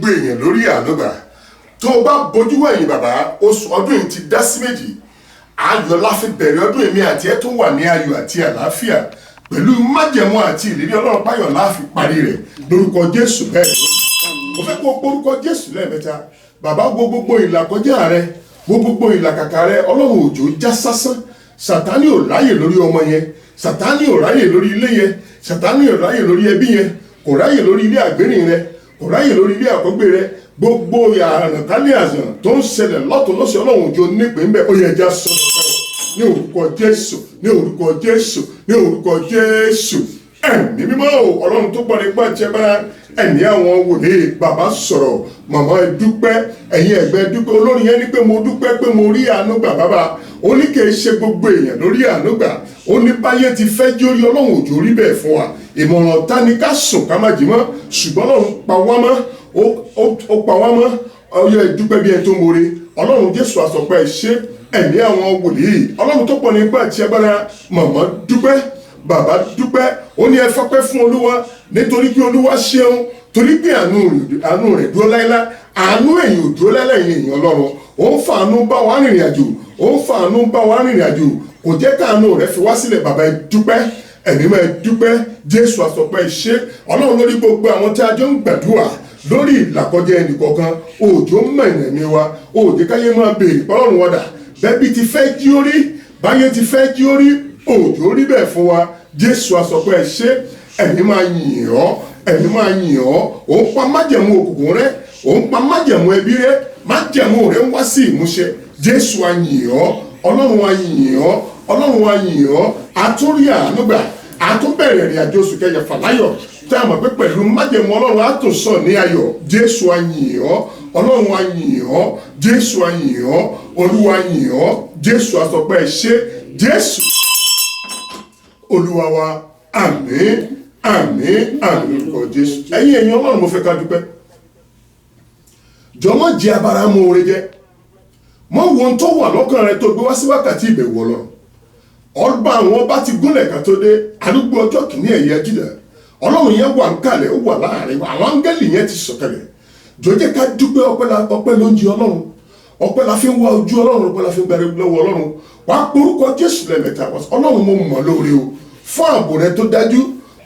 gbogbo èèyàn lórí ànúgbà. Tó o bá bójú wẹ̀yìn bàbá, oṣù ọdún yìí ti dá sí méjì. Ayọ̀ la fi bẹ̀rẹ̀ ọdún èmi àti ẹ tó wà ní ayọ̀ àti àlàáfíà pẹ̀lú májẹ̀mú àti ìlérí Ọlọ́run páyọ̀ la fi parí rẹ̀ lórúkọ Jésù bẹ́ẹ̀. Mo fẹ́ kó orúkọ Jésù lẹ́ẹ̀mẹ́ta. Bàbá gbogbo ìlàkọjá rẹ, gbogbo ìlàkàkà rẹ, Ọlọ́run òjò já sásán. Sàtánì ò ráyè lórí ọmọ yẹn, Sàtánì ò ráyè lórí ilé yẹn, Sàtánì ò ráyè lórí ẹbí yẹn, kò ráyè lórí ilé àgbérìn rẹ, kò ráyè lórí ilé àkọ́gbé rẹ. Gbogbo àrùnkálẹ̀ àzàn tó ń ṣẹlẹ̀ lọ́tún lọ́sẹ̀ Ọlọ́run òjò nípìn bẹ́ẹ̀ ó yẹ já sọ̀rọ̀ ní orúkọ Jésù, ní orúkọ Jésù, ní orúkọ Jésù. Ẹ̀mí mímọ́ Ọlọ́run tó gbọ́ nípa jẹba ẹ̀mí àwọn wòlíì bàbá sọ̀rọ̀, màmá ẹ dúpẹ́, ẹ̀yin ẹ̀gbẹ́ dúpẹ́. Olórin yẹn ní pé mo dúpẹ́ pé mo rí àánú gbà bàbá. Ó ní kì í ṣe gbogbo èèyàn lórí àánú gbà. Ó ní báyé ti fẹ́ jórí Ọlọ́run òjò rí bẹ́ẹ̀ fún wa. Ìmọ̀ràn ta ni ká sùn ká má jí mọ́, ṣùgbọ́n Ọlọ́run pa wá mọ́, ó pa wá mọ́. Ọyọ ìdúpẹ́ bí ẹ tó more. Ọlọ́run Jésù àsọpẹ́ ṣe ẹ̀mí àwọn wòlíì Ọlọ́run tó pọ̀ nípa àti agbára. Màmá dúpẹ́, bàbá dúpẹ́. Ó ní ẹ fọpẹ́ fún Olúwa nítorí pé Olúwa ṣeun, torí pé àánú rẹ̀ dúró láíláí. Àánú ẹ̀yin ò dúró láíláí ẹ̀yin Ọlọ́run. Ó ń fa àánú bá wa rìnrìn àjò, ó ń fa àánú bá wa rìnrìn àjò. Kò jẹ́ káàánú rẹ̀ fi wá sílẹ̀. Bàbá ẹ dúpẹ́, ẹ̀mí máa dúpẹ́. Jésù àsọpẹ́ ṣe Ọlọ́run lórí gbogbo àwọn tí a jọ ń gbàdúrà lórí ìlàkọjá ẹnìkọ̀ọ̀kan. Òjò mẹ̀yìn mi wa, òjò káyé máa béèrè Ọlọ́run wọ́dà. Bẹ́bí ti fẹ́ jí orí, báyé ti fẹ́ jí orí, òjò rí bẹ́ẹ̀ fún wa. Jésù àsọpẹ́ ṣe ẹ̀mí máa yìn ọ́, ẹ̀mí máa yìn ọ́. Ó ń pa májẹ̀mú òkùnkùn rẹ, ó ń pa májẹ̀mú ẹbí rẹ, májẹ̀mú rẹ ń wá sí ìmúṣẹ. Jésù á yìn ọ́, Ọlọ́run á yìn ọ́, Ọlọ́run á yìn ọ́. Àtúrí àánú gbà, àtúbẹ̀rẹ̀ ìrìn àjò oṣù kẹfà láyọ̀. Tá a mọ̀ pé pẹ̀lú májẹ̀mú Ọlọ́run á tún sọ ní ayọ̀. Jésù á yìn ọ́, Ọlọ́run á yìn ọ́, Jésù á yìn ọ́, Olúwa á yìn ọ́. Jésù àsọpẹ́ ṣe Jésù Olúwa wa. Àmín, àmín, àmín lórúkọ Jésù. Ẹ̀yin èèyàn Ọlọ́run mo fẹ́ ká dúpẹ́. Jọ̀mọ́ jẹ́ abara mú oore jẹ́. Mọ wo ohun tó wà lọ́kàn rẹ tó gbé wá sí wákàtí ìbẹ̀wò Ọlọ́run. Ọba àwọn ọba ti gúnlẹ̀ ká tó dé arúgbó ọjọ́ kìíní ẹ̀yẹ Júdà. Ọlọ́run yẹn wà ń kalẹ̀, ó wà láàrin wa. Àwọn áńgẹ́lì yẹn ti sọ̀kalẹ̀. Jọ̀ọ́ ká dúpẹ́. Ọpẹ́ ló ń jí Ọlọ́run. Ọpẹ́ la fi ń wá ojú Ọlọ́run, ọpẹ́ la fi ń gbàdé lọ́wọ́ Ọlọ́run. Wàá porúkọ Jésù lẹ́ẹ̀mẹ́ta. Ọlọ́run mo mọ̀ lóore o fún ààbò rẹ tó dájú.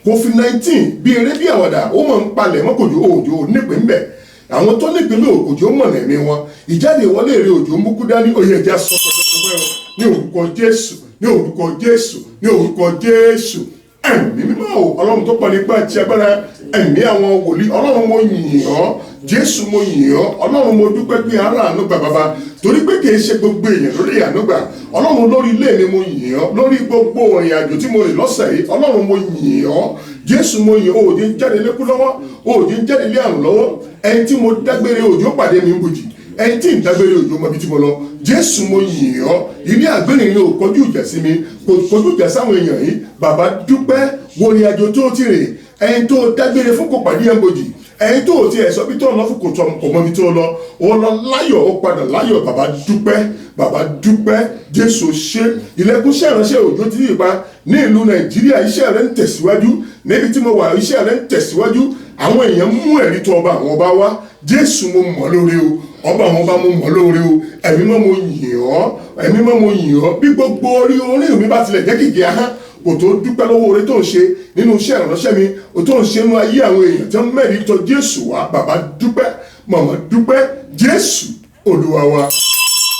COVID-19 bí eré bí àwàdà ó mọ̀ ń palẹ̀ mọ́ kòjò òjò nípe ń bẹ̀. Àwọn tó nípínlẹ̀ òjò mọ̀ lẹ́mí wọn. Ìjáde ìwọlé èrè òjò ń búkú dání. Oyè ẹja sọ pẹ̀lú ní orúkọ Jésù, ní orúkọ Jésù, ní orúkọ Jésù. Ẹ̀mí mímọ́ o Ọlọ́run tó pọ̀ nípa àti agbára, ẹ̀mí àwọn wòlíì Ọlọ́run mo yìn ọ́, Jésù mo yìn ọ́. Ọlọ́run mo dúpẹ́ pé ara àánú gbà bàbá, torí pé kìí ṣe gbogbo èèyàn lórí àánú gbà. Ọlọ́run lórí ilé mi mo yìn ọ́, lórí gbogbo ìrìn àjò tí mo rìn lọ́sẹ̀ yìí Ọlọ́run mo yìn ọ́. Jésù mo yìn ọ́. Òjò ń jáde lékú lọ́wọ́, òjò ń jáde lé àrùn lọ́wọ́. Ẹni tí mo dágbére òjò pàdé mi ń bùjì, ẹni tí ń dágbére òjò mọ ibi tí mo lọ. Jésù mo yìn ọ́. Ilé àgbẹ̀rìn ni ò kọjú ìjà sí mi, kò kọjú ìjà sáwọn èèyàn yìí. Bàbá dúpẹ́ wo ni àjò tó ti rìn, ẹni tó dágbére fún kò pàdé ẹ̀ ń bùjì, ẹni tó ti ẹ̀ sọ bí tó lọ fún kò mọ ibi tó lọ. Ó lọ láyọ̀, ó padà láyọ̀. Bàbá dúpẹ́, bàbá dúpẹ́. Jésù ṣe ilẹ̀kùn iṣẹ́ ìránṣẹ́ òjò ti yí pa ní ìlú Nàìjíríà. Iṣẹ́ rẹ̀ ń tẹ̀síwájú níbi tí mo wà, iṣẹ́ rẹ̀ ń tẹ̀síwájú. Àwọn èèyàn mú ẹ̀rí tó ọba àwọn ọba wá. Jésù mo mọ̀ lóore o, ọba àwọn ọba mo mọ̀ lóore o. Ẹ̀mí mọ́ mo yìn ọ́, ẹ̀mí mọ́ mo yìn ọ́. Bí gbogbo orí mi bá tilẹ̀ jẹ́ kìkì ahán, kò tó dúpẹ́ lọ́wọ́ oore tó ń ṣe nínú iṣẹ́ ìránṣẹ́ mi, kò tó ń ṣe nínú ayé àwọn èèyàn tí wọ́n mẹ́rin tọ̀ Jésù wá. Bàbá dúpẹ́, màmá dúpẹ́. Jésù Olúwa wa.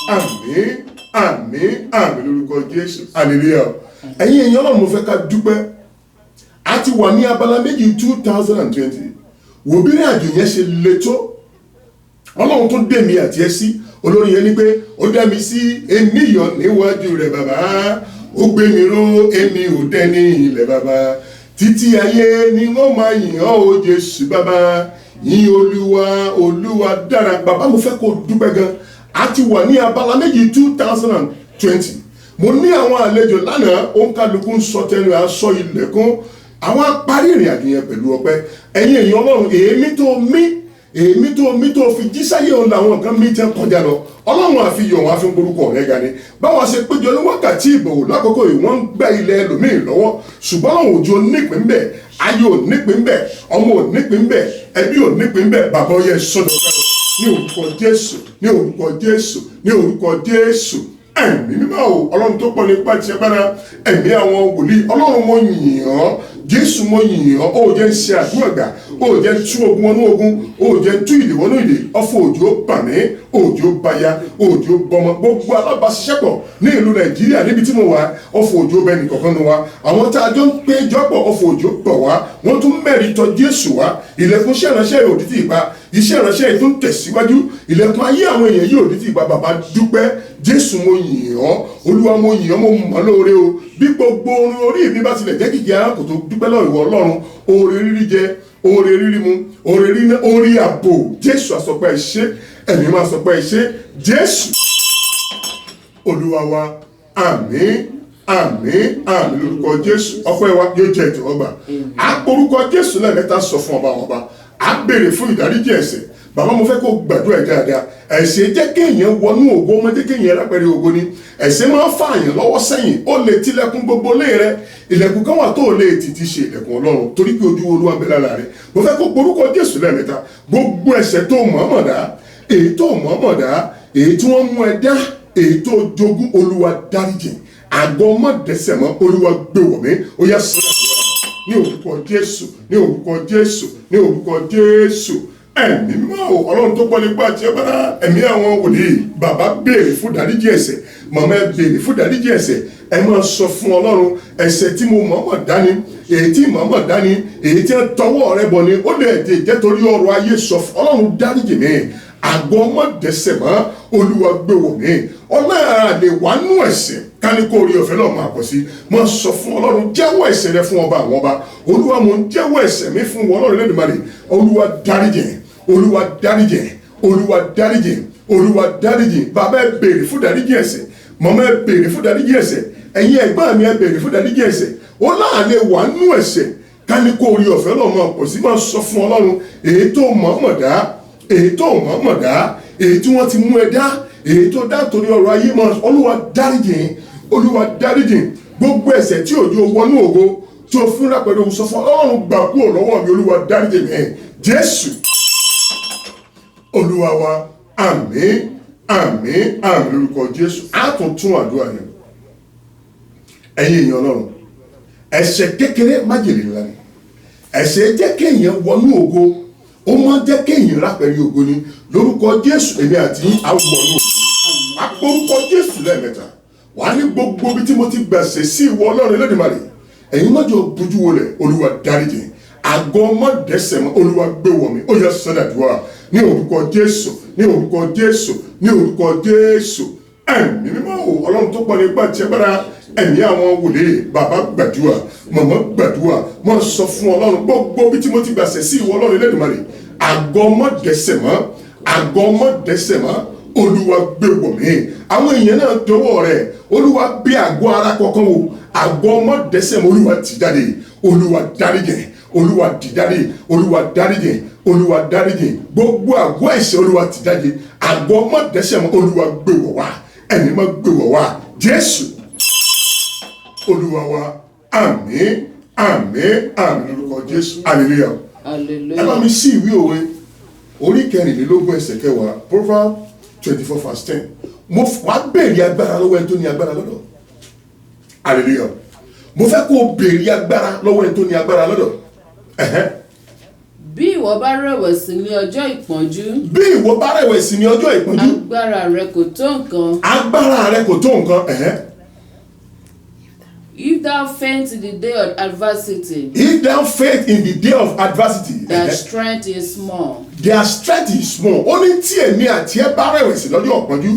Àmín, àmín, àmín lórúkọ Jésù. Hallelujah. Ẹ̀yin èèyàn Ọlọ́run mo fẹ́ ká dúpẹ́. A ti wà ní abala méjì 2020. Wò bí ní àjò yẹn ṣe le tó. Ọlọ́run tó dé mi àti ẹ sí. Olórin yẹn ní pé ó dá mi sí èmi yọ̀ níwájú rẹ̀ bàbá. Ó gbé mi ró èmi ò dẹ́ ní ilẹ̀ bàbá. Títí ayé ni wọ́n máa yìn ọ́ o Jésù bàbá. Yìn Olúwa, Olúwa dára. Bàbá mo fẹ́ kó dúpẹ́ gan. A ti wà ní abala méjì 2020. Mo ní àwọn àlejò lánàá, òǹkàlùkù ń sọ tẹnu aṣọ ilẹ̀kùn. Àwọn parí ìrìn àjò yẹn pẹ̀lú ọpẹ́. Ẹ̀yin èèyàn Ọlọ́run, èémí tó mí èmi tó fi jísáyé òun làwọn nǹkan mi tẹ́ kọjá lọ ọlọ́run àfihàn wọn àfi ń borúkọ rẹ̀ ga ni báwọn ṣe péjọ ní wákàtí ìbọ̀wò lákòókò yìí wọ́n ń gbá ilẹ̀ ẹlòmíì lọ́wọ́ ṣùgbọ́n àwọn òjò nípìn bẹ́ẹ̀ ayé ò nípìn bẹ́ẹ̀ ọmọ ò nípìn bẹ́ẹ̀ ẹbí ò nípìn bẹ́ẹ̀ bàbá ọyẹ sọ́dọ̀ ní orúkọ Jésù ní orúkọ Jésù ní orúkọ Jésù ẹ̀mí mímọ́ o ọlọ́run tó pọ̀ nípa ti agbára ẹ̀mí àwọn wòlíì ọlọ́run mo yìn ọ́ Jésù mo yìn ọ́ ó jẹ́ ń ṣe àdúrà gbà ó jẹ́ ń tú ogun wọnú ogun ó jẹ́ ń tú ìdè wọnú ìdè ọ̀fọ̀ òjò bà mí òjò baya òjò bọmọ gbogbo alábàáṣiṣẹ́pọ̀ ní ìlú Nàìjíríà níbi tí mo wà ọ̀fọ̀ òjò bẹ nìkọ̀ọ̀kan nu wa àwọn tá a jọ ń pé jọ́pọ̀ ọ̀fọ̀ òjò bọ̀ wá wọ́n tún mẹ́rin tọ̀ Jésù wá ilẹ̀kùn iṣẹ́ ìránṣẹ́ òdì tí ìpa iṣẹ́ ìránṣẹ́ yìí tó ń tẹ̀síwájú ilẹ̀kùn ayé àwọn èèyàn yìí òdì tí ìpa bàbá dúpẹ́ Jésù mo yìn ọ́ Olúwa mo yìn ọ́ mo mọ̀ lóore o bí gbogbo orin orí mi bá tilẹ̀ jẹ́ kìkì ara kò tó dúpẹ́ lọ́wọ́ ìwọ Ọlọ́run oore rírí jẹ oore rírí mu oore rírí orí ààbò Jésù àsọpẹ́ ṣe ẹ̀mí máa sọpẹ́ ṣe Jésù Olúwa wa àmín àmín àmín lórúkọ Jésù ọpẹ́ wa yóò jẹ́ ìtẹ́wọ́gbà á porúkọ Jésù lẹ́ẹ̀mẹ́ta sọ fún ọba á béèrè fún ìdáríjì ẹ̀ṣẹ̀ bàbá mo fẹ́ kó gbàdúrà dáadáa ẹ̀ṣẹ̀ jẹ́ kéèyàn wọnú ògo ọmọ jẹ́ kéèyàn rápẹ̀rẹ̀ ògo ni ẹ̀ṣẹ̀ máa ń fààyàn lọ́wọ́ sẹ́yìn ó lè tilẹ̀kùn gbogbo lé rẹ ilẹ̀kùn kan wà tó lè tìtì ṣe ilẹ̀kùn Ọlọ́run torí pé ojú Olúwa ń bẹ lára rẹ mo fẹ́ kó porúkọ Jésù lẹ́ẹ̀mẹ́ta gbogbo ẹ̀ṣẹ̀ tó mọ̀ọ́mọ̀ dá èyí tó mọ̀ọ́mọ̀ dá èyí tí wọ́n mú ẹ dá èyí tó jogún Olúwa dáríjì àgọ́ mọ̀dẹ́sẹ̀ mọ́ Olúwa gbé wọ̀ mí ó yá sọ́dọ̀ ní orúkọ Jésù ní orúkọ Jésù ní orúkọ Jésù ẹ̀mí mímọ́ Ọlọ́run tó pọ̀ nípa àti ẹ̀bára ẹ̀mí àwọn wòlíì bàbá béèrè fún dáríjì ẹ̀ṣẹ̀ màmá ẹ béèrè fún dáríjì ẹ̀ṣẹ̀ ẹ máa sọ fún Ọlọ́run ẹ̀ṣẹ̀ tí mo mọ̀ọ́mọ̀ dání èyí tí mọ̀ọ́mọ̀ dání èyí tí ń tọwọ́ rẹ bọ̀ ni ó lè dé jẹ́ torí ọrọ̀ ayé sọ fún Ọlọ́run dáríjì mi àgọ́ ọmọdẹ́sẹ̀ mọ́ Olúwa gbé wọ̀ mí ọlọ́run àlè wà nú ẹ̀ṣẹ̀ kání kó orí ọ̀fẹ́ náà máa pọ̀ sí máa sọ fún Ọlọ́run jẹ́wọ́ ẹ̀ṣẹ̀ rẹ fún ọba àwọn ọba Olúwa mo ń jẹ́wọ́ ẹ̀ṣẹ̀ mi fún Ọlọ́run Olódùmarè Olúwa dáríjì Olúwa dáríjì Olúwa dáríjì Olúwa dáríjì bàbá ẹ béèrè fún dáríjì ẹ̀ṣẹ̀ màmá ẹ béèrè fún dáríjì ẹ̀ṣẹ̀ ẹ̀yin ẹ̀gbọ́n mi ẹ béèrè fún dáríjì ẹ̀ṣẹ̀ ó láàlẹ́ wà nú ẹ̀ṣẹ̀ kání kó orí ọ̀fẹ́ náà máa pọ̀ sí máa sọ fún Ọlọ́run èyí tó mọ̀ọ́mọ̀ dá èyí tó mọ̀ọ́mọ̀ dá èyí tí wọ́n ti mú ẹ dá èyí tó dá torí ọrọ̀ ayé máa Olúwa dáríjì Olúwa dáríjì gbogbo ẹ̀ṣẹ̀ tí òjò wọnú ògo tó fúnra pẹ̀lú sọ fún Ọlọ́run gbà kúrò lọ́wọ́ mi Olúwa dáríjì mi Jésù Olúwa wa àmín àmín àmín lórúkọ Jésù á tún àdúrà yẹn ẹ̀yin èèyàn Ọlọ́run ẹ̀ṣẹ̀ kékeré májèlé ńlá ni ẹ̀ṣẹ̀ jẹ́ kéèyàn wọnú ògo ó máa jẹ́ kéèyàn rápẹ̀lú ògo ni lórúkọ Jésù èmi àti àwọnú àpòrúkọ Jésù lẹ́ẹ̀mẹ́ta wà ní gbogbo bí tí mo ti gbẹ̀ṣẹ̀ sí ìwọ Ọlọ́run Olódùmarè ẹ̀yin mọ́jọ bójú wọlé Olúwa dáríjì àgọ́ mọ́dẹ́sẹ̀ mọ́ Olúwa gbé wọ̀ mí ó yẹ sọ́dàdúrà ní orúkọ Jésù ní orúkọ Jésù ní orúkọ Jésù ẹ̀mí mímọ́ Ọlọ́run tó pọ̀ nípa tí agbára ẹ̀mí àwọn wòlíì bàbá gbàdúrà màmá gbàdúrà mọ́ sọ fún Ọlọ́run gbogbo bí tí mo ti gbẹ̀ṣẹ̀ sí ìwọ Ọlọ́run Olódùmarè àgọ́ mọ́dẹ́sẹ̀ mọ́ àgọ́ mọ́dẹ́sẹ̀ mọ́ Olúwa gbé wọ̀ mí àwọn èèyàn náà dọwọ́ rẹ̀ Olúwa bí àgọ́ ara kọ̀ọ̀kan wò àgọ́ mọ́dẹ́sẹ̀ mọ́ Olúwa tì jáde Olúwa dáríjì Olúwa dì jáde Olúwa dáríjì Olúwa dáríjì gbogbo àgọ́ ẹ̀ṣẹ̀ Olúwa tì jáde àgọ́ mọ́dẹ́sẹ̀ mọ́ Olúwa gbé wọ̀ wá ẹni má gbé wọ̀ wá Jésù Olúwa wa àmín àmín àmín lórúkọ Jésù hallelujah ẹ bá mi sí ìwé òwe orí 24 ẹsẹ̀ 10 Proverbs 24 verse 10 mo wá béèrè agbára lọ́wọ́ ẹni tó ní agbára lọ́dọ̀ hallelujah mo fẹ́ kó o béèrè agbára lọ́wọ́ ẹni tó ní agbára lọ́dọ̀ bí ìwọ bá rẹ̀wẹ̀sì ní ọjọ́ ìpọ́njú. bí ìwọ bá rẹ̀wẹ̀sì ní ọjọ́ ìpọ́njú. agbára rẹ kò tó nǹkan. agbára rẹ kò tó nǹkan. If thou faint in the day of adversity. If thou faint in the day of adversity. Their strength is small. Their strength is small. Ó ní tí èmi àti ẹ bá rẹ̀wẹ̀sì lọ́jọ́ ìpọ́njú.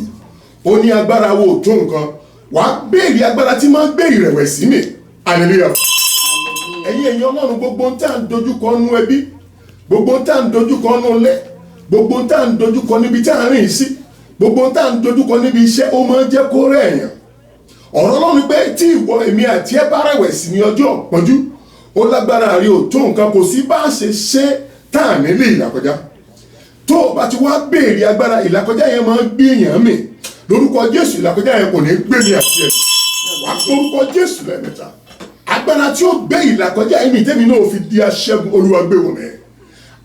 Ó ní agbára wo tó nǹkan. Wàá béèrè agbára tí máa ń gbé ìrẹ̀wẹ̀sì mi. Hallelujah. Ẹ̀yin èèyàn Ọlọ́run gbogbo ń tà ń dojúkọ nú ẹbí. Gbogbo ń tà ń dojúkọ nú ilé. Gbogbo ń tà ń dojúkọ níbi tí à ń rìn sí. Gbogbo ń tà ń dojúkọ níbi iṣẹ́ ó máa ń jẹ́ kó rẹ̀ èèyàn. Ọ̀rọ̀ Ọlọ́run pé tí ìwọ èmi àti ẹ bá rẹ̀wẹ̀sì ní ọjọ́ ìpọ́njú ó lágbára rí ò tó nǹkan kò sí bá a ṣe ṣe tá à nílé ìlàkọjá tó o bá ti wá béèrè agbára, ìlàkọjá yẹn máa ń gbé èèyàn mì. Lórúkọ Jésù, ìlàkọjá yẹn kò ní gbé mi àti ẹ̀. Wà á porúkọ Jésù lẹ́ẹ̀mẹ́ta. Agbára tí ó gbé ìlàkọjá yẹn mi tẹ́mi náà fi di aṣẹ́gun, Olúwa gbé wọ̀ mí.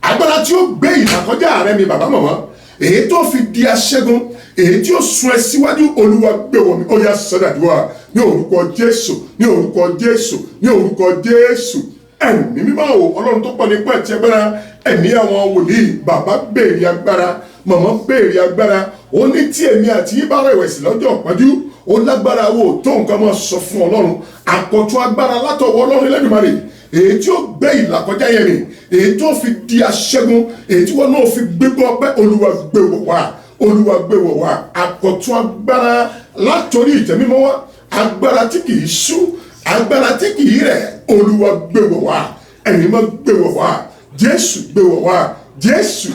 Agbára tí ó gbé ìlàkọjá rẹ mi bàbá màmá, èyí tó fi di aṣẹ́gun, èyí tí ó sun ẹ síwájú, Olúwa gbé wọ̀ mí. Ó yá sọ́dàdúrà ní orúkọ Jésù, ní orúkọ Jésù, ní orúkọ Jésù. Ẹ̀mí mímọ́ o, Ọlọ́run tó pọ̀ nípa ẹ̀tì agbára, ẹ̀mí àwọn wòlíì, bàbá béèrè agbára, màmá béèrè agbára. Ó ní tí èmi àti yín bá rẹ̀wẹ̀sì lọ́jọ́ ìpọ́njú, ó lágbára wo tó nǹkan máa sọ fún Ọlọ́run. Àkọ́tún agbára látọwọ́ Ọlọ́run Elédùmarè, èyí tí ó gbé ìlàkọjá yẹn rìn, èyí tó fi di aṣẹ́gun, èyí tí wọ́n náà fi gbégbó ọpẹ́, Olúwa gbé wọ̀ wá, Olúwa gbé wọ̀ wá. Àkọ́tún agbára látòrí ìtẹ́mímọ́ wá, agbára tí kìí sú, agbára tí kìí rẹ̀, Olúwa gbé wọ̀ wá, ẹ̀mí mọ́ gbé wọ̀ wá, Jésù gbé wọ̀ wá, Jésù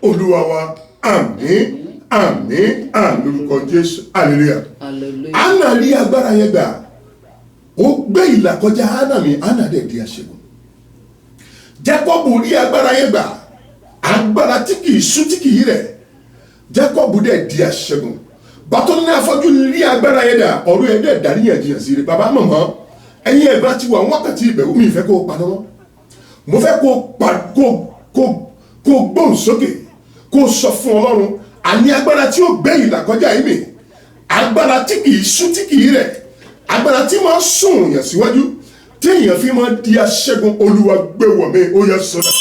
Olúwa wa. Àmín, àmín, àmín lórúkọ Jésù. Hallelujah. Hánà rí agbára yẹn gbà, ó gbé ìlàkọjá Hánà mi, Hánà dẹ̀ di aṣẹ́gun. Jákọ́bù rí agbára yẹn gbà, agbára tí kìí sú tí kìí rẹ̀, Jákọ́bù dẹ̀ di aṣẹ́gun. Bàtọ́ ní afọ́jú rí agbára yẹn dà, ọ̀rọ̀ yẹn dẹ̀ dàríyànjiyàn sí rẹ̀. Bàbá màmá, ẹ̀yin ẹ̀gbọ́n ti wà wákàtí ìbẹ̀wò, mi fẹ́ kó o padà wọ́n. Mo fẹ́ kó gbóhùn sókè, kó sọ fún Ọlọ́run, àní agbára tí ó gbé ìlàkọjá yìí mi, agbára tí kìí sú tí kìí rẹ̀, agbára tí máa sùn yàn síwájú, tí èèyàn fi máa di aṣẹ́gun, Olúwa gbé wọ̀ mí. Ó yá sọ́dọ̀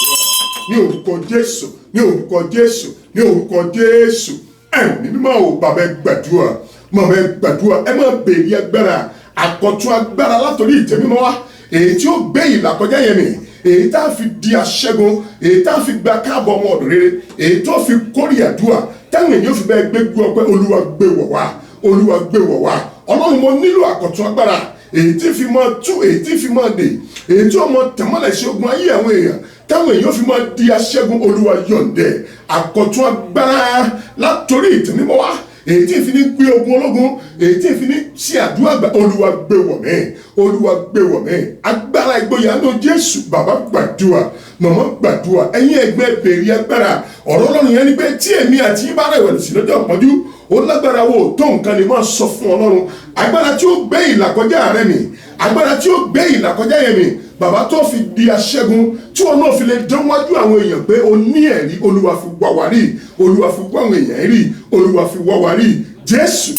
ní orúkọ Jésù, ní orúkọ Jésù, ní orúkọ Jésù. Ẹ̀mí mímọ́ o, bàbá ẹ gbàdúrà, màmá ẹ gbàdúrà, ẹ máa béèrè agbára, àkọ́tún agbára látòrí ìtẹ́mímọ́ wá, èyí tí ó gbé ìlàkọjá yẹn mi, èyí tá a fi di aṣẹ́gun, èyí tá a fi gba káàbọ̀ ọmọ ọ̀dọ̀ rere, èyí tó fi kórè àdúrà, táwọn èèyàn fi bẹ́ẹ̀ gbé gbọ́ pé Olúwa gbé wọ̀ wá, Olúwa gbé wọ̀ wá. Ọlọ́run, mo nílò àkọ́tún agbára, èyí tí fi máa tú, èyí tí fi máa dè, èyí tí ó máa tẹ̀mọ́lẹ̀ sí ogun ayé àwọn èèyàn, táwọn èèyàn fi máa di aṣẹ́gun, Olúwa yọ̀ǹdẹ̀. Àkọ́tún agbára látòrí ìtẹ́mímọ́ wá, èyí tí fi ní gbé ogun ológun, èyí tí fi ní ṣe àdúrà gbà, Olúwa gbé wọ̀ mí, Olúwa gbé wọ̀ mí. Agbára ìgboyà nínú Jésù. Bàbá gbàdúrà, màmá gbàdúrà, ẹ̀yin ẹgbẹ́ béèrè agbára. Ọ̀rọ̀ Ọlọ́run yẹn ni pé tí èmi àti yín bá rẹ̀wẹ̀sì lọ́jọ́ ìpọ́njú, ó lágbára wo tó nǹkan lè máa sọ fún Ọlọ́run. Agbára tí ó gbé ìlàkọjá rẹ mi, agbára tí ó gbé ìlàkọjá yẹn mi, bàbá tó fi di aṣẹ́gun, tí wọn náà fi lè dánwájú àwọn èèyàn pé o ní ẹ̀rí, Olúwa fi wá wa rí, Olúwa fi wá àwọn èèyàn rí, Olúwa fi wá wa rí. Jésù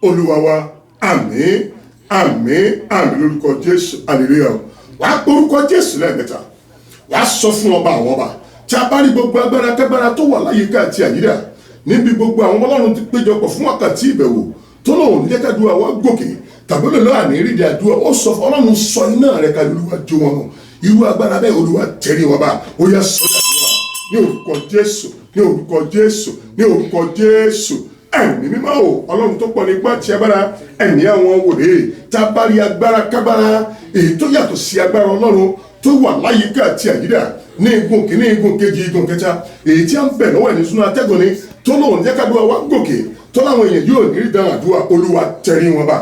Olúwa wa. Àmín, àmín, àmín lórúkọ Jésù. Hallelujah. Wàá porúkọ Jésù lẹ́ẹ̀mẹ́ta, wàá sọ fún ọba àwọn ọba, tí a bá rí gbogbo agbára kágbára tó wà láyìíká àti àyídà, níbi gbogbo àwọn Ọlọ́run ti péjọpọ̀ fún wákàtí ìbẹ̀wò, tó lóun ní jẹ́ká dúró àwọn gòkè tàbí olè àní ìrìndì àdúrà, ó sọ fún Ọlọ́run, sọ iná rẹ̀ kalẹ̀, Olúwa jó wọn nù. Irú agbára bẹ́ẹ̀, Olúwa tẹ̀rí wọn bá. Ó yá sọ́dọ̀ àdúrà ní orúkọ Jésù, ní orúkọ Jésù, ní orúkọ Jésù. Ẹ̀mí mímọ́ o, Ọlọ́run tó pọ̀ nípa ti agbára, ẹ̀mí àwọn wòlíì, tá a bá rí agbára kágbára, èyí tó yàtọ̀ sí agbára Ọlọ́run tó wà láyìíká àti àyídà, ní igun kìíní, igun kejì, igun kẹta, èyí tí a ń bẹ̀ lọ́wọ́ ẹni sínú atẹ́gùn ni, tó lóun jẹ́ kádùá wa gòkè, tó láwọn èèyàn yóò ní rí dáhùn àdúrà, Olúwa tẹ̀rí wọn bá,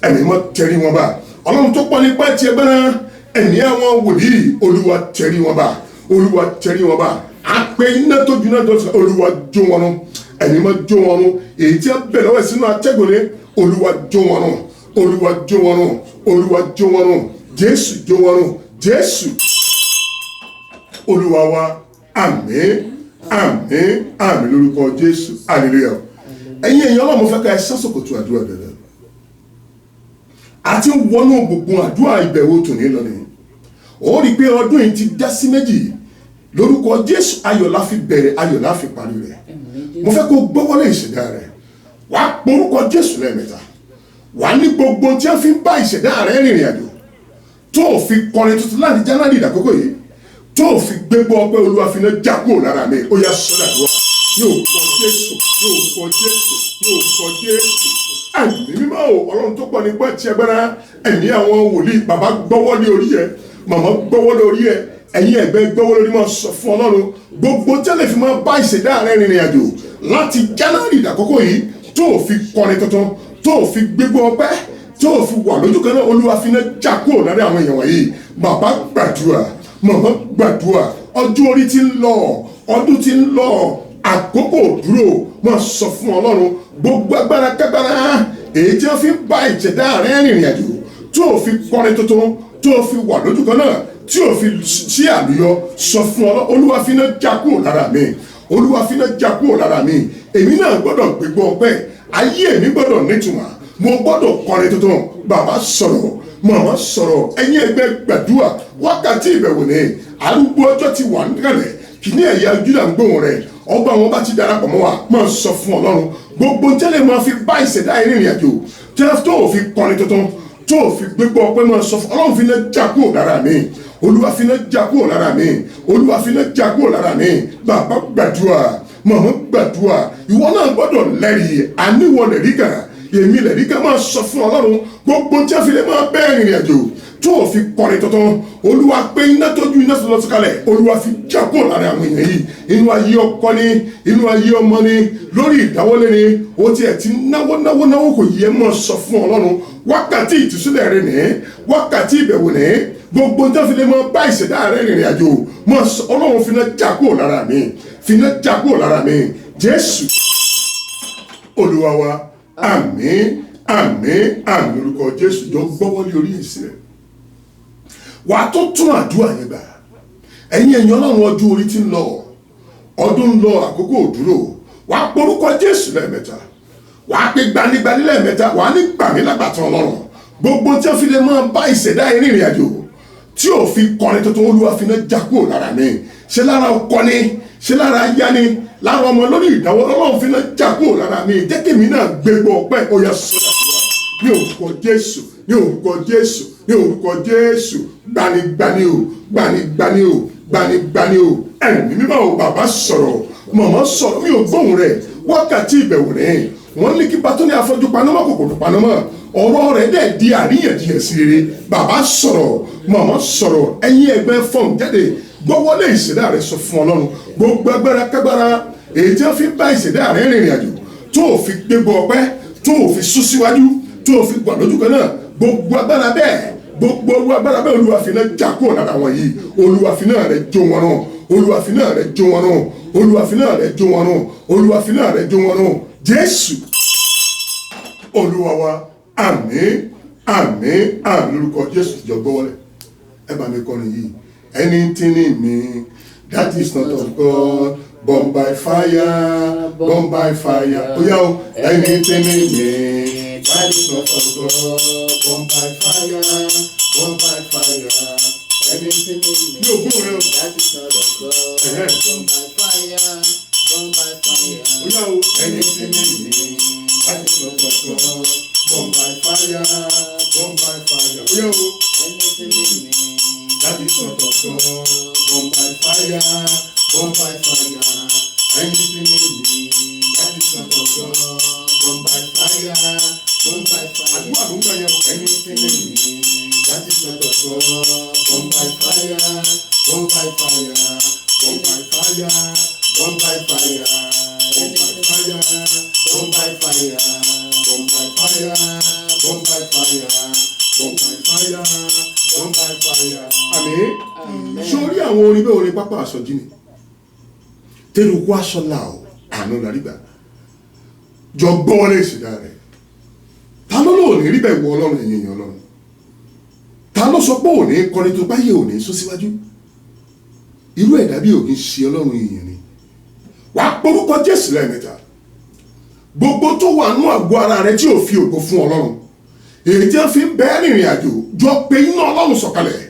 ẹ̀mí mọ́ tẹ̀rí wọn bá. Ọlọ́run tó pọ̀ nípa ti agbára, ẹ̀mí àwọn wòlíì, Olúwa tẹ̀rí wọn bá, Olúwa tẹ̀rí wọn bá. Àpè iná tó juná tó sọ, Olúwa jó wọn nù, ẹ̀mí mọ́ jó wọn nù, èyí tí a ń bẹ̀ lọ́wọ́ ẹ̀ sínú atẹ́gùn ni, Olúwa jó wọn nù, Olúwa jó wọn nù, Olúwa jó wọn nù, Jésù jó wọn nù, Jésù Olúwa wa. Àmín, àmín, àmín lórúkọ Jésù. Hallelujah. Ẹ̀yin èèyàn Ọlọ́run, fẹ́ ká ẹ sásòkòtò àdúrà bẹ̀rẹ̀, àti wọnú gbogbo àdúrà ìbẹ̀wò tòní lọ nìyí. Ó rí i pé ọdún yìí ti dá sí méjì, lórúkọ Jésù. Ayọ̀ la fi bẹ̀rẹ̀, ayọ̀ la fi parí rẹ̀. Mo fẹ́ kó gbọ́wọ́lé ìṣẹ̀dá rẹ̀, wàá porúkọ Jésù lẹ́ẹ̀mẹ́ta, wàá ní gbogbo tí a fi ń bá ìṣẹ̀dá rẹ̀ rìnrìn àjò, tó o fi kọrin tuntun láti January ìdàkókò yìí, tó o fi gbégbó ọpẹ́, Olúwa fi iná já kúrò lára mi. Ó yá sọ́dọ̀ àdúrà ní orúkọ Jésù, ní orúkọ Jésù, ní orúkọ Jésù. Ẹ̀mí mímọ́ o, Ọlọ́run tó pọ̀ nípa ti agbára, ẹ̀mí àwọn wòlíì, bàbá gbọ́wọ́ lé orí ẹ, màmá gbọ́wọ́ lé orí ẹ, ẹ̀yin ẹ̀gbẹ́ gbọ́wọ́ lórí, máa sọ fún Ọlọ́run gbogbo tẹ́lẹ̀ fi máa bá ìṣẹ̀dá rẹ̀ rìnrìn àjò láti January ìdàkókò yìí, tó o fi kọrin tuntun, tó o fi gbégbó ọpẹ́, tó o fi wà lójú kan náà, Olúwa fi iná já kúrò lára àwọn èèyàn wọ̀nyí. Bàbá gbàdúrà, màmá gbàdúrà, ọjọ́ orí ti ń lọ, ọdún ti ń lọ, àkókò dúró. Máa sọ fún Ọlọ́run gbogbo agbára kágbára èyí tí wọ́n fi ń bá ìṣẹ̀dá rẹ̀ rìnrìn àjò, tí ò fi kọrin tuntun, tí ò fi wà lójú kan náà, tí ò fi sí àlùyọ. Sọ fún Ọlọ́run, Olúwa fi iná já kúrò lára mi, Olúwa fi iná já kúrò lára mi. Èmi náà gbọ́dọ̀ gbégbó ọpẹ́, ayé mi gbọ́dọ̀ nítumọ̀, mo gbọ́dọ̀ kọrin tuntun. Bàbá sọ̀rọ̀, màmá sọ̀rọ̀, ẹ̀yin ẹgbẹ́ gbàdúrà. Wákàtí ìbẹ̀wò ni arúgbó ọjọ́ ti wà níkàlẹ̀, kìíní ẹ̀yà Júdà ń gbóhùn rẹ̀. Ọba àwọn bá ti darapọ̀ mọ́ wa, máa sọ fún Ọlọ́run gbogbo tẹ́lẹ̀ máa fi bá ìṣẹ̀dá ìrìn àjò, tẹ́lẹ̀ tó ò fi kọrin tuntun, tó ò fi gbégbó ọpẹ́. Máa sọ fún Ọlọ́run, fi iná já kúrò lára mi, Olúwa fi iná já kúrò lára mi, Olúwa fi iná já kúrò lára mi. Bàbá gbàdúrà, màmá gbàdúrà, ìwọ náà gbọ́dọ̀ lẹ́rìí, àníwọ̀ lẹ́rìí kan, èmi lẹ́rìí kan. Máa sọ fún Ọlọ́run gbogbo tí a fi lè máa bẹ́ẹ̀ rìnrìn àjò, tó o fi kọrin tuntun, Olúwa pé iná tójú iná tó lọ sí kalẹ̀, Olúwa fi já kúrò lára àwọn èèyàn yìí. Inú ayé ọkọ ni, inú ayé ọmọ ni, lórí ìdáwọ́lé ni, o tiẹ̀ ti náwó kò yẹ. Máa sọ fún Ọlọ́run wákàtí ìtúsílẹ̀ rẹ nìyẹn, wákàtí ìbẹ̀wò nìyẹn. Gbogbo tí a fi lè máa bá ìṣẹ̀dá rẹ rìnrìn àjò, máa sọ Ọlọ́run fi iná já kúrò lára mi, fi iná já kúrò lára mi. Jésù Olúwa wa, àmín, àmín, àmín. Lórúkọ Jésù. Jọ gbọ́wọ́lé orí èsì rẹ̀, wàá tó tún àdúrà yẹn gbà. Ẹ̀yin èèyàn Ọlọ́run, ọjọ́ orí ti ń lọ, ọdún ń lọ, àkókò dúró. Wàá porúkọ Jésù lẹ́ẹ̀mẹ́ta, wàá pe gbanigbani lẹ́ẹ̀mẹ́ta, wàá ní gbàmí lágbàtàn Ọlọ́run. Gbogbo tí wọ́n fi lè máa bá ìṣẹ̀dá ìrìn àjò, tí ò fi kọrin tuntun, Olúwa fi iná já kúrò lára mi. Ṣé lára ọkọ ni, ṣé lára aya ni, lára ọmọ lórí ìdáwọ́, Ọlọ́run fi iná já kúrò lára mi. Jẹ́ kí èmi náà gbégbó ọpẹ́. Ó yá sọ́dà ní orúkọ Jésù, ní orúkọ Jésù, ní orúkọ Jésù. Gbanigbani o, gbanigbani o, gbanigbani o. Ẹ̀mí mímọ́ o, bàbá sọ̀rọ̀, màmá sọ̀rọ̀, mi ò gbóhùn rẹ̀. Wákàtí ìbẹ̀wò rẹ̀, wọ́n ní kí bàtọ́ ní afọ́jú panamọ́, kòkòrò panamọ́. Ọ̀rọ̀ rẹ̀ dẹ̀ di àríyànjiyàn sí rere. Bàbá sọ̀rọ̀, màmá sọ̀rọ̀, ẹ̀yin ẹgbẹ́ fọ́n jáde, gbọ́wọ́lé ìṣẹ̀dá rẹ̀. Sọ fún Ọlọ́run gbogbo agbára kágbára èyí tí wọ́n fi bá ìṣẹ̀dá rẹ̀ rìnrìn àjò, tó ò fi gbégbó ọpẹ́, tó ò fi sún síwájú, tó ò fi gbà lójú kan náà. Gbogbo agbára bẹ́ẹ̀, gbogbo agbára bẹ́ẹ̀, Olúwa fi iná já kúrò lára wọn yìí. Olúwa fi iná rẹ̀ jó wọn run, Olúwa fi iná rẹ̀ jó wọn run, Olúwa fi iná rẹ̀ jó wọn run, Olúwa fi iná rẹ̀ jó wọn run. Jésù Olúwa wa, àmín, àmín, àmín. Lórúkọ Jésù. Jọ gbọ́wọ́lé, ẹ bá mi kọrin yìí. Anything in me that is not of God, born by fire, born by fire. Oh yeah, anything in me that is not of God, born by fire, born by fire. Anything in me that is not of God, born by fire, born by fire. Oh yeah, anything in me that is not of God, born by fire, born by fire. Oh yeah, anything in me that is not of God, born by fire, born by fire. Anything in me that is not of God, born by fire, born by fire. Anything in me that is not of God, born by fire, born by fire, born by fire, born by fire, born by fire, born by fire, born by fire, born by fire, born by fire, born by fire. Àmín. Sórí àwọn orin bẹ́ẹ̀, orin pápá àsọjí ni. Tẹ́lùkú aṣọ́lá o, àánú la rí gbà. Jọ gbọ́ lé ìṣẹ̀dá rẹ̀. Ta ló lò ní rí bẹ́ẹ̀ wọ Ọlọ́run, ẹ̀yìn èèyàn Ọlọ́run? Ta ló sọ pé òní kọrin tó báyé òní sún síwájú? Irú ẹ̀dá bí òní ṣe Ọlọ́run èèyàn ni. Wàá porúkọ Jésù lẹ́ẹ̀mẹ́ta. Gbogbo tó wà nú àgọ́ ara rẹ̀ tí ò fi ògo fún Ọlọ́run, èyí tí wọ́n fi ń bẹ́ẹ̀ rìnrìn àjò, jọ pé iná Ọlọ́run sọ̀kalẹ̀.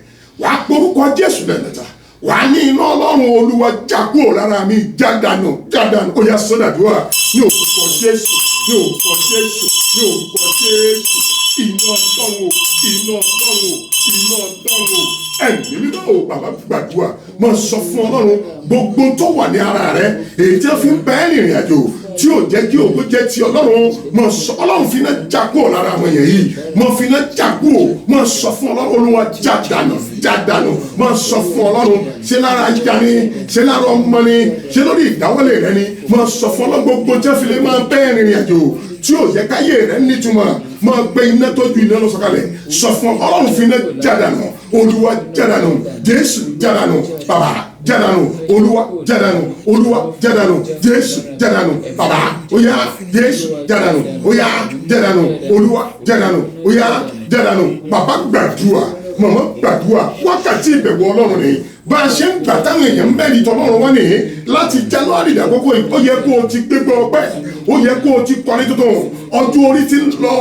Wàá porúkọ Jésù lẹ́ẹ̀mẹ́ta. Wàá ní iná Ọlọ́run, Olúwa já kúrò lára mi, jádànù, jádànù. Ó yá sọ́dàdúrà ní orúkọ Jésù, ní orúkọ Jésù, ní orúkọ Jésù. Iná Ọlọ́run, iná Ọlọ́run, iná Ọlọ́run. Ẹ̀mí mímọ́ o, bàbá gbàdúrà. Mo sọ fún Ọlọ́run gbogbo tó wà ní ara rẹ̀, èyí tí wọ́n fi ń bẹ́ẹ̀ rìnrìn àjò, tí ò jẹ́ kí ògo jẹ́ ti Ọlọ́run. Mo sọ Ọlọ́run fi iná já kúrò lára àwọn èèyàn yìí. Mo fi iná já kúrò. Mo sọ fún Ọlọ́run, Olúwa jádànù, jádànù. Mo sọ fún Ọlọ́run, ṣé lára ajá ni, ṣé lára ọmọ ni, ṣé lórí ìdáwọ́lé rẹ ni. Mo sọ fún Ọlọ́run gbogbo tí wọ́n fi lè máa bẹ́ẹ̀ rìnrìn àjò, tí ò jẹ́ káyé rẹ nítumọ̀. Máa gbé iná tó ju iná lọ sọ̀kalẹ̀. Sọ fún Ọlọ́run fi iná jádànù, Olúwa jádànù, Jésù jádànù. Bàbá jádànù olúwa jádànù olúwa jádànù jésù jádànù bàbá ó yá jésù jádànù ó yá jádànù olúwa jádànù ó yá jádànù bàbá gbàdúrà màmá gbàdúrà wákàtí ìbẹ̀wò ọlọ́run ni bá a ṣe ń gbà táwọn èèyàn mẹ́rin tọ́lọ́run wá nìyí láti january dàkókò yìí ó yẹ kó o ti gbégbé ọpẹ́ ó yẹ kó o ti kọrin tuntun ọdún orí ti ń lọ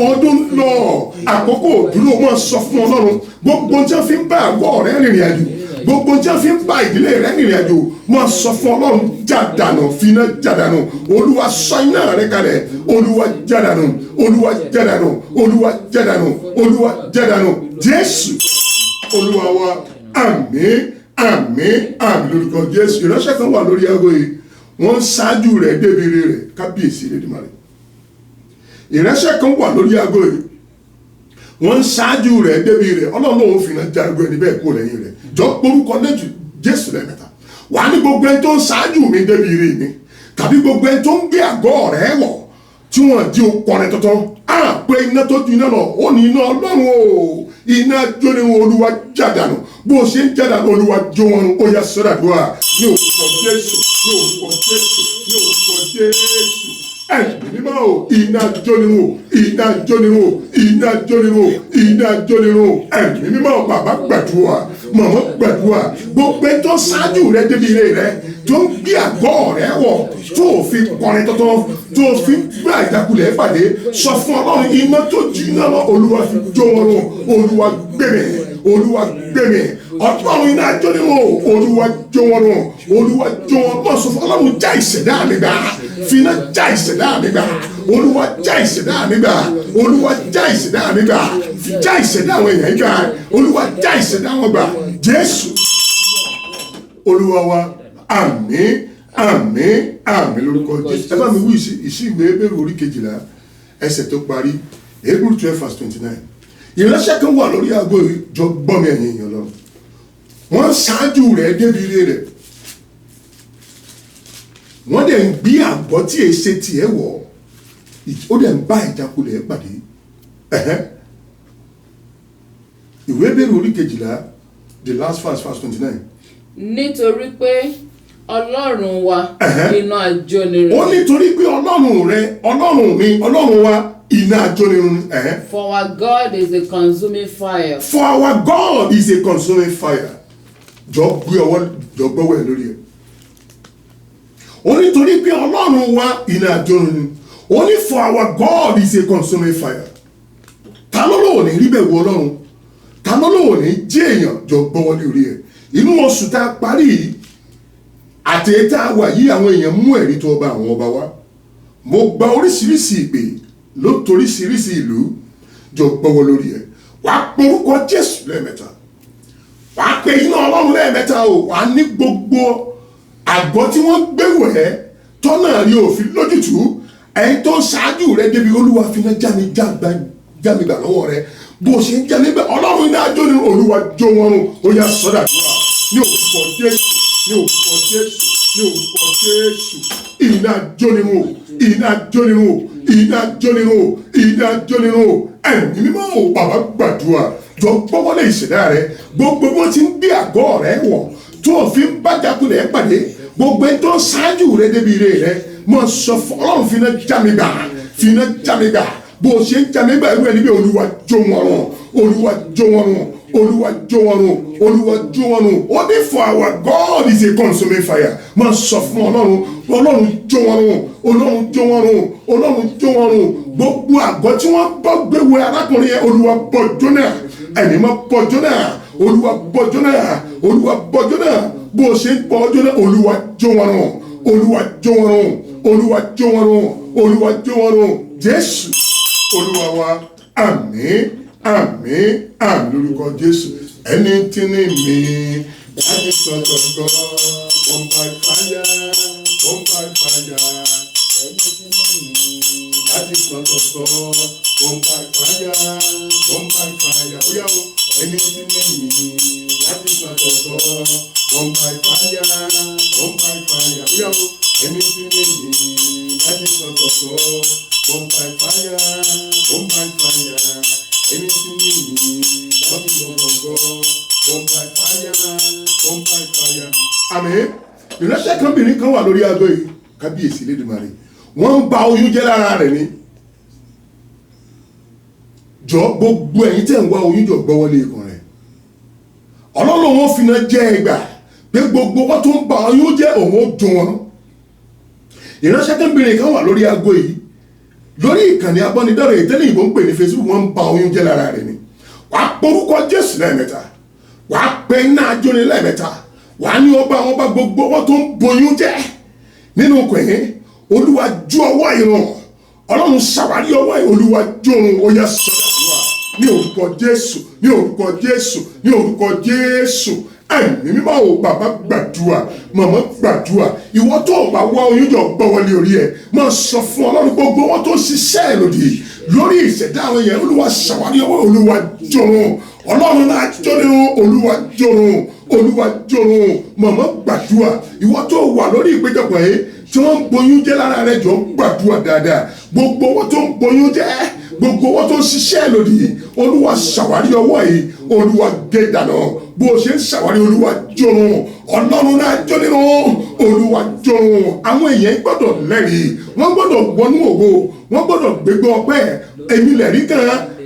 ọdún ń lọ àkókò dúró mọ́ sọ fún ọlọ́run gbogbo tí wọ́n fi ń bá àgọ́ rẹ̀ rìnrìn àjò gbogbo tí wọ́n fi ń bá ìdílé rẹ̀ rìnrìn àjò mọ́ sọ fún ọlọ́run jádànù finá jádànù olúwa sọ iná rẹ̀ kalẹ̀ olúwa jádànù olúwa jádànù olúwa jádànù olúwa jádànù jésù olúwa wa àmín àmín àmín lórúkọ jésù ìránṣẹ́ kan wà lórí aago yìí wọ́n ń ṣáájú rẹ̀ débìrì rẹ̀ kábíyèsí lẹ́dìmọ́lẹ̀ ìránṣẹ́ kan wà lórí aago yìí wọ́n ń ṣáájú rẹ̀ débìrì rẹ̀ ọlọ́run òun fi náà jagun ẹni bẹ́ẹ̀ kó lẹ́yìn rẹ̀ jọ orúkọ lẹ́jù jésù lẹ́mẹ̀ta wà ní gbogbo ẹni tó ń ṣáájú mi débìrì mi tàbí gbogbo ẹni tó ń gbé àgọ́ rẹ̀ wọ̀ tí wọ́n di okọrin tuntun á pé iná tó ju iná lọ ó ní iná ọlọ́run o iná jóni olúwa jádànù bó o ṣe ń jádànù olúwa jó wọn ó yá sọ́dàdúrà ní orúkọ jésù ní orúkọ jésù ní orúkọ jésù ẹ̀mí mímọ́ o iná jóni o iná jóni o iná jóni o iná jóni o ẹ̀mí mímọ́ o bàbá gbàdúrà màmá gbàdúrà gbogbo tó ṣáájú rẹ débi ilé rẹ tó ń gbé àgọ́ rẹ wọ̀ tó o fi kọrin tuntun tó o fi gbé àjàkulẹ̀ pàdé sọ fún ọlọ́run iná tó jiná lọ olúwa fi jó wọn rún olúwa gbẹ̀mí olúwa gbẹ̀mí ọlọ́run iná jóni o olúwa jó wọn rún olúwa jó wọn lọ sọ fún ọlọ́run já ìṣẹ̀dá mi gbà finá já ìṣẹ̀dá mi gbà olúwa já ìṣẹ̀dá mi gbà olúwa já ìṣẹ̀dá mi gbà já ìṣẹ̀dá àwọn èèyàn gbà olúwa já ìṣẹ̀dá wọn gbà jésù olúwa wa àmín àmín àmín lórúkọ jésù ẹ bá mi wí ìṣíwèé Hébérù orí 12 ẹsẹ̀ tó parí Hébérù 12:29 ìránṣẹ́ kan wà lórí aago ìjọ gbọ́mi ẹ̀yìn èèyàn lọ wọ́n ṣáájú rẹ̀ débi ilé rẹ̀ wọ́n dẹ̀ ń gbé àgọ́ tí èsè tiẹ̀ wọ̀ ó dẹ̀ ń bá ìjákulẹ̀ pàdé ìwé Hébérù orí 12 the last verse 29. nítorí pé ọlọ́run wa iná ajónirun. ó nítorí pé ọlọ́run rẹ ọlọ́run mi ọlọ́run wa iná ajónirun. For our God is a consuming fire. For our God is a consuming fire. jọ gbọ́wọ́ ẹ lórí ẹ. ó nítorí pé ọlọ́run wa iná ajónirun. ó ní for our God is a consuming fire. ta ló lò ní rí bẹ́ẹ̀ wọ ọlọ́run ta ló lò ní jẹ́ èèyàn jọ gbọ́wọ́ lórí ẹ. inú oṣù tá a parí yìí àti ètò àwà yìí àwọn èèyàn mú ẹ̀rí tó ọba àwọn ọba wa mo gba oríṣiríṣi ìpè ló toríṣiríṣi ìlú jọ gbọ́wọ́ lórí ẹ̀ wà á pe orúkọ jésù lẹ́ẹ̀mẹ́ta wà á pe iná ọlọ́run lẹ́ẹ̀mẹ́ta o wà á ní gbogbo àgọ́ tí wọ́n gbéwò ẹ́ tọ́nà rí òfin lójútùú ẹ̀yin tó ń ṣáájú rẹ débi olúwa finá jámi gbà lọ́wọ́ rẹ bó o ṣe ń jámi gbà ọlọ́run iná ajó ni olúwa jó wọn rún ó yá sọ́dà dúrà ní orúkọ jésù ní orúkọ jésù ní orúkọ jésù iná jónirun iná jónirun iná jónirun iná jónirun ẹ̀mí mímọ́ o bàbá gbàdúrà jọ gbọ́wọ́lé ìṣẹ̀dá rẹ gbogbo wọn ti ń gbé àgọ́ rẹ wọ̀ tó o fi ń bá jakulẹ̀ pàdé gbogbo ẹni tó ń ṣáájú rẹ débi ire rẹ mọ sọ fún ọlọ́run finá jámigbà finá jámigbà bó o ṣe ń jámigbà irú ẹni bí olúwa jó wọn rún olúwa jó wọn rún olúwa jó wọn rún olúwa jó wọn rún ó ní for our God is a consuming fire máa sọ fún ọlọ́run jó wọn rún ọlọ́run jó wọn rún ọlọ́run jó wọn rún gbogbo àgọ́ tí wọ́n bọ́ gbéwò arákùnrin yẹn olúwa bọ́ jóná ẹ̀mí mọ́ bọ́ jóná olúwa bọ́ jóná olúwa bọ́ jóná bó o ṣe ń bọ́ jóná olúwa jó wọn rún olúwa jó wọn rún olúwa jó wọn rún olúwa jó wọn rún jésù olúwa wa àmín àmín àmín lórúkọ jésù ẹni tí ní mi láti sọ̀tọ̀ gbọ́ wọ́n bá fàyà wọ́n bá fàyà ẹni tí ní mi láti sọ̀tọ̀ gbọ́ wọ́n bá fàyà wọ́n bá fàyà bóyá o ẹni tí ní mi láti sọ̀tọ̀ gbọ́ wọ́n bá fàyà wọ́n bá fàyà bóyá o ẹni tí ní mi láti sọ̀tọ̀ gbọ́ wọ́n bá fàyà wọ́n bá fàyà. Anything in me, love you, go, go, by fire, by fire. àmín. Ìránṣẹ́ kan bìnrin kan wà lórí aago yìí, kábíyèsí Elédùmarè, wọ́n ń ba oyún jẹ́ lára rẹ̀ ni. Jọ gbogbo ẹ̀yin tẹ́ ń wá oyún jọ gbọ́wọ́lé ikùn rẹ̀. Ọlọ́run wọn fi náà jẹ́ ẹgbà pé gbogbo wọn tó ń ba oyún jẹ́ òun ó dùn wọn. Ìránṣẹ́ kan bìnrin kan wà lórí aago yìí, lórí ìkànnì abọ́nidọ́rẹ̀ ìtẹ́lẹ̀ ìbò ń pè ní Facebook, wọ́n ń ba oyún jẹ́ lára rẹ̀ ni. Wàá porúkọ Jésù lẹ́ẹ̀mẹ́ta, wàá pe iná ajóni lẹ́ẹ̀mẹ́ta, wàá ní ọba gbogbo wọn tó ń boyún jẹ́ nínú kùn. Olúwa ju ọwọ́ ìran, Ọlọ́run ṣàwárí ọwọ́ Olúwa jọ̀run, ó yá sọ́dọ̀ àdúrà ní orúkọ Jésù, ní orúkọ Jésù, ní orúkọ Jésù. Ẹ̀mí mímọ́ o, bàbá gbàdúrà, màmá gbàdúrà, ìwọ tó o bá wá oyún jọ gbọ́wọ́lé orí ẹ̀, máa sọ fún Ọlọ́run gbogbo wọn tó ń ṣiṣẹ́ lòdì lórí ìṣẹ̀dá àwọn èèyàn. Olúwa ṣàwárí ọwọ́, Olúwa jọ̀run, Ọlọ́run náà jọ̀run, Olúwa jọ̀run, Olúwa jọ̀run. Màmá gbàdúrà, ìwọ tó wà lórí ìpéjọpọ̀ yìí tí wọ́n ń boyún jẹ́ lára rẹ̀, jọ gbàdúrà dáadáa. Gbogbo wọn tó ń boyún jẹ́, gbogbo wọn tó ń ṣiṣẹ́ lòdì, Olúwa ṣàwárí ọwọ́ yìí, Olúwa gé dànù. Bó o ṣe ń ṣàwárí, Olúwa jọ̀run, Ọlọ́run náà jọ nínú, Olúwa jọ̀run. Àwọn èèyàn gbọ́dọ̀ lẹ́rìí, wọ́n gbọ́dọ̀ wọnú ògo, wọ́n gbọ́dọ̀ gbégbá ọpẹ́. Èmi lẹ̀rí kan,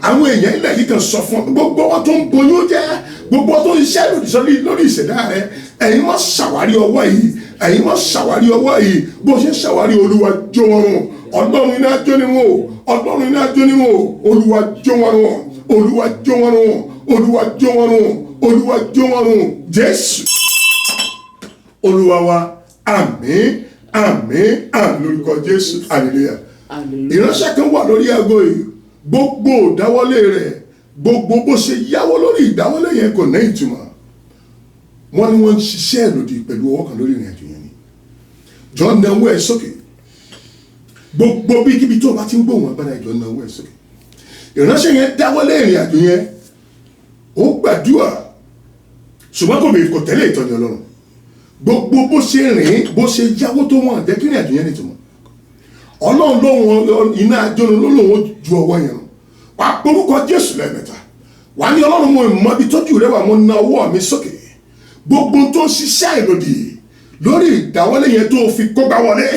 àwọn èèyàn lẹ̀rí kan sọ fún gbogbo wọn tó ń boyún jẹ́, gbogbo wọn tó ń ṣiṣẹ́ lòdì lórí ìṣẹ̀dá rẹ̀. Ẹ̀yin wọ́n ṣàwárí ọwọ́ yìí, ẹ̀yin wọ́n ṣàwárí ọwọ́ yìí. Bó ṣe ń ṣàwárí, Olúwa jọ̀run, Ọlọ́run iná jó nínú, Ọlọ́run iná jó nínú, Olúwa jọ̀run, Olúwa jọ̀run, Olúwa jọ̀run, Olúwa jọ̀run. Jésù Olúwa wa, àmín, àmín, àmín lórúkọ Jésù, hallelujah. Ìránṣẹ́ kan wà lórí aago yìí, gbogbo ìdáwọ́lé rẹ̀, gbogbo bó ṣe yáwó lórí ìdáwọ́lé yẹn kò ní ìtumọ̀. Wọ́n ní wọ́n ń ṣiṣẹ́ lòdì pẹ̀lú ọwọ́ kan lórí ìrìn àjò yẹn ni. Jọ náwó ẹ̀ sókè, gbogbo bíkíbi tó o bá ti ń gbóhùn agbára ìjọ náwó ẹ̀ sókè. Ìránṣẹ́ yẹn dáwọ́lé ìrìn àjò yẹn, ó gbàdúrà, ṣùgbọ́n kò tẹ̀lé ìtọ́ni Ọlọ́run. Gbogbo bó ṣe rìn, bó ṣe yáwó tó wọ́n jẹ́ kí ìrìn àjò yẹn nítumọ̀. Ọlọ́run lóhun iná ajóni lóhun ju ọwọ́ yẹn rùn. Wà á porúkọ Jésù lẹ́ẹ̀mẹ́ta, wà á ní Ọlọ́run mo mọ ibi tójú rẹ wà, mo na ọwọ́ mi sókè. Gbogbo tó ń ṣiṣẹ́ ìlòdì lórí ìdáwọ́lé yẹn tó fi kógbá wọlé,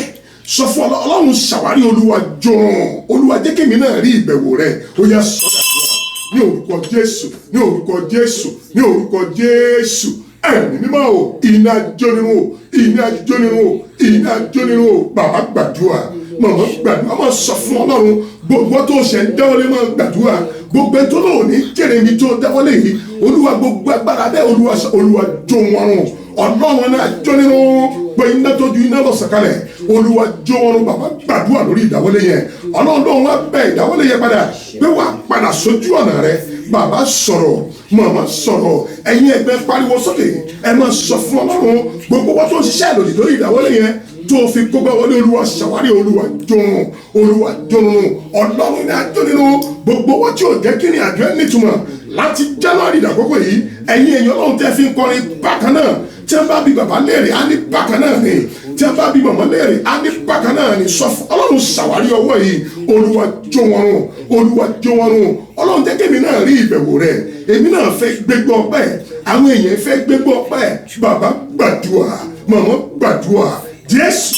sọ fún Ọlọ́run ṣàwárí, Olúwa jọ̀run, Olúwa jẹ́ kémi náà rí ìbẹ̀wò rẹ. Ó yá sọ́dọ̀ àdúrà ní orúkọ Jésù, ní orúkọ Jésù, ní orúkọ Jésù. Ẹ̀mí mímọ́ o, iná jónirun o, iná jónirun o, iná jónirun o. Bàbá gbàdúrà, màmá gbàdúrà, máa sọ fún Ọlọ́run gbogbo tó ṣe ń dáwọ́lé, máa gbàdúrà. Gbogbo tó lò ní jèrè mi tó dáwọ́lé yìí, Olúwa gbogbo agbára bẹ́ẹ̀, Olúwa jó wọn run. Ọlọ́run náà jónirun, pé iná tó ju iná lọ sọ̀kalẹ̀, Olúwa jó wọn run. Bàbá gbàdúrà lórí ìdáwọ́lé yẹn. Ọlọ́run wá bẹ̀ ìdáwọ́lé yẹn padà, pé wàá padà sójú ọ̀nà rẹ. Bàbá sọ̀rọ̀, màmá sọ̀rọ̀, ẹ̀yin ẹgbẹ́ pariwo sókè, ẹ máa sọ fún Ọlọ́run gbogbo wọn tó ń ṣiṣẹ́ lòdì lórí ìdáwọ́lé yẹn tó fi kógbá wọlé. Olúwa ṣàwárí, Olúwa jọ̀run, Olúwa jọ̀run. Ọlọ́run ní àjọ nínú gbogbo wọn tí ò jẹ́ kí ni àjọ ẹ̀ nítumọ̀ láti January dàkókò yìí. Ẹ̀yin èèyàn Ọlọ́run tẹ́ fi ń kọrin bákan náà, tí wọ́n bá bí bàbá léèrè á ní bákan náà ni, tí wọ́n bá bí màmá léèrè á ní bákan náà ni. Sọ fún Ọlọ́run ṣàwárí ọwọ́ yìí, Olúwa jó wọn run, Olúwa jó wọn run. Ọlọ́run jẹ́ kémi náà rí ìbẹ̀wò rẹ̀, èmi náà fẹ́ gbégbọ́ ọpẹ́, àwọn èèyàn fẹ́ gbégbọ́ ọpẹ́. Bàbá gbàdúrà, màmá gbàdúrà, Jésù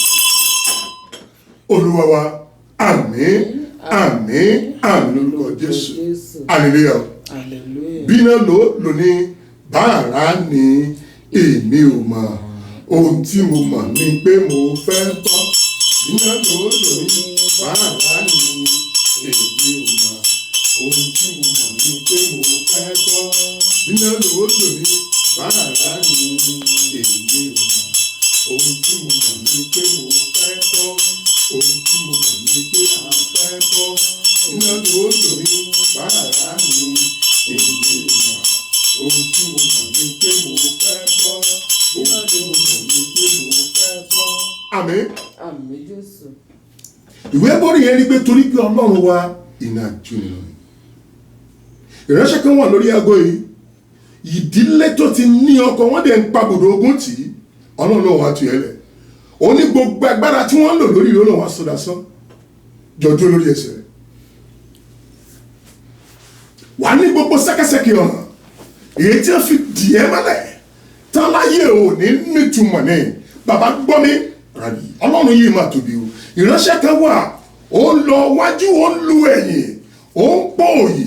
Olúwa wa, àmín, àmín, àmín lórúkọ Jésù, hallelujah. Bí náà lò ní bàárà ni èmi ò mọ̀, ohun tí mo mọ̀ ni pé mo fẹ́ tọ́. Bí náà lò ní bàárà ni èmi ò mọ̀, ohun tí mo mọ̀ ni pé mo fẹ́ tọ́. Bí náà lò ní bàárà ni èmi ò mọ̀, ohun tí mo mọ̀ ni pé mo fẹ́ tọ́. Ohun tí mo mọ̀ ni pé a fẹ́ tọ́. Bí náà lò ní bàárà ni èmi ò mọ̀, ohun tí mo mọ̀ ni pé mo fẹ́ tọ́. Ohun tí mo mọ̀ ni pé mo fẹ́ tọ́. Àmín. Àmín Jésù. Ìwé bọ́ọ̀rì yẹn rí pé torí pé Ọlọ́run wa iná jónirun ni. Ìránṣẹ́ kan wà lórí aago yìí, ìdílé tó ti ní ọkọ wọn dẹ̀ ń pa bòdò ogun tì í, Ọlọ́run náà wà tu ẹ lẹ̀. Ó ní gbogbo agbára tí wọ́n ń lò lórí ìlú wa sọdá sán, jọjú lórí ẹsẹ̀ rẹ̀. Wà ní gbogbo sẹ́kẹsẹ́kẹ ọ̀nà èyí tí wọ́n fi dì ẹ́ mọ́lẹ̀ táláyé ò ní nítumọ̀ ní bàbá gbọ́ mi ọlọ́run yìí máa tóbi o ìránṣẹ́ kan wà ó ń lọ wájú ó ń lu ẹ̀yìn ó ń pọ̀ òyì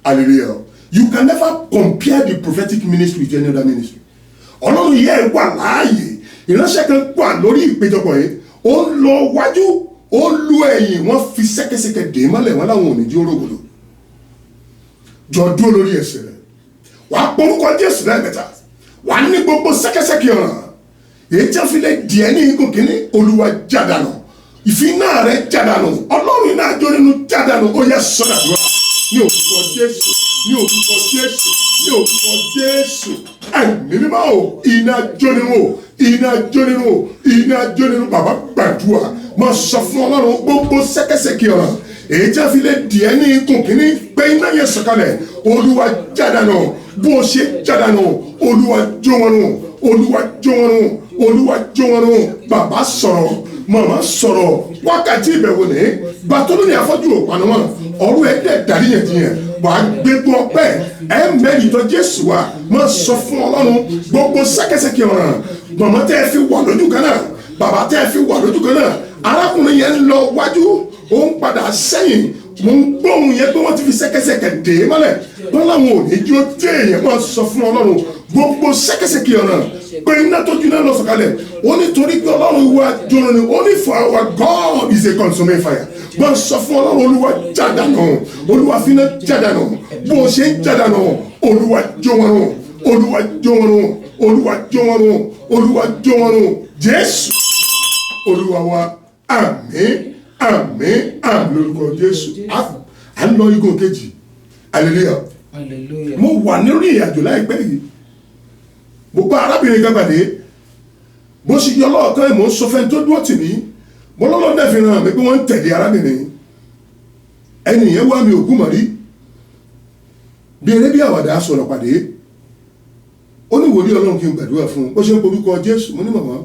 hallelujah you can never compare the prophetic ministry with any other ministry ọlọ́run yìí wà láàyè ìránṣẹ́ kan wà lórí ìpéjọpọ̀ yìí ó ń lọ wájú ó ń lu ẹ̀yìn wọ́n fi ṣẹ́kẹ́ṣẹkẹ̀ dè mọ́lẹ̀ wọn láwọn ò ní jí orógbòdò jọ dúró lórí ẹsẹ̀ rẹ̀ wà á porúkọ Jésù lẹ́ẹ̀mẹ́ta wà á ní gbogbo ṣẹ́kẹ́ṣẹkẹ̀ ọ̀ràn èyí tí a fi lè díẹ̀ ní igun kìíní Olúwa jádànù ìfiná rẹ̀ jádànù ọlọ́run náà jó nínú jádànù ó yẹ sọ́dà tó wà ní orúkọ Jésù ní orúkọ Jésù ní orúkọ Jésù ẹ̀mí mímọ́ o iná jó nínú o iná jó nínú o iná jó nínú bàbá gbàdúrà máa sọ fún ọlọ́run gbogbo ṣẹ́kẹ́ṣẹkẹ̀ ọ̀ràn èyí tí a fi lè díẹ̀ ní igun kìíní pé iná yẹn sọ̀kalẹ̀ Olúwa jádànù bó o ṣe jádànù Olúwa jó wọn nù Olúwa jó wọn nù Olúwa jó wọn nù bàbá sọ̀rọ̀ màmá sọ̀rọ̀ wákàtí ìbẹ̀wò ní bàtọ́lù ní afọ́jú òpanumọ́ ọ̀rọ̀ ẹ̀ dẹ̀ darí yẹn tiẹ̀ wà á gbégbó ọpẹ́ ẹ̀ mẹ́rin tó Jésù wa máa sọ fún ọlọ́run gbogbo ṣẹ́kẹ́ṣẹkẹ̀ ọ̀ràn màmá tẹ́ ẹ fi wà lójú kan náà bàbá tẹ́ ẹ fi wà lójú kan náà arákùnrin yẹn ń lọ wájú ó ń padà sẹ́yìn mo ń gbóhùn yẹn pé wọ́n ti fi ṣẹ́kẹ́ṣẹkẹ̀ dè é mọ́lẹ̀ wọ́n láwọn ò ní jó dé èèyàn máa sọ fún ọlọ́run gbogbo ṣẹ́kẹ́ṣẹkẹ̀ ọ̀ràn pé iná tó jiná lọ sọ̀kalẹ̀ ó ní torí pé ọlọ́run wa jóná ni ó ní for our God is a consuming fire wọ́n sọ fún ọlọ́run Olúwa jádànù Olúwa fi iná jádànù bó o ṣe ń jádànù Olúwa jó wọn run Olúwa jó wọn run Olúwa jó wọn run Olúwa jó wọn run Jésù Olúwa wa àmín àmín àmín lórúkọ Jésù à ń lọ igun kejì hallelujah mo wà lórí ìrìnàjò láìpẹ́ yìí mo bá arábìnrin kan pàdé bó ṣe yọ lọ́ọ̀kan ìmọ̀ sọfẹ́ tó dúró tì mí mo lọ́lọ́ dẹ́fin hàn mí pé wọ́n ń tẹ̀lé arábìnrin ẹni yẹn wá mi òkú mọ̀ rí bí eré bí àwàdà sọ̀rọ̀ pàdé ó ní wòlíì Ọlọ́run kí n gbàdúrà fún un bó ṣe ń porúkọ Jésù mo ní màmá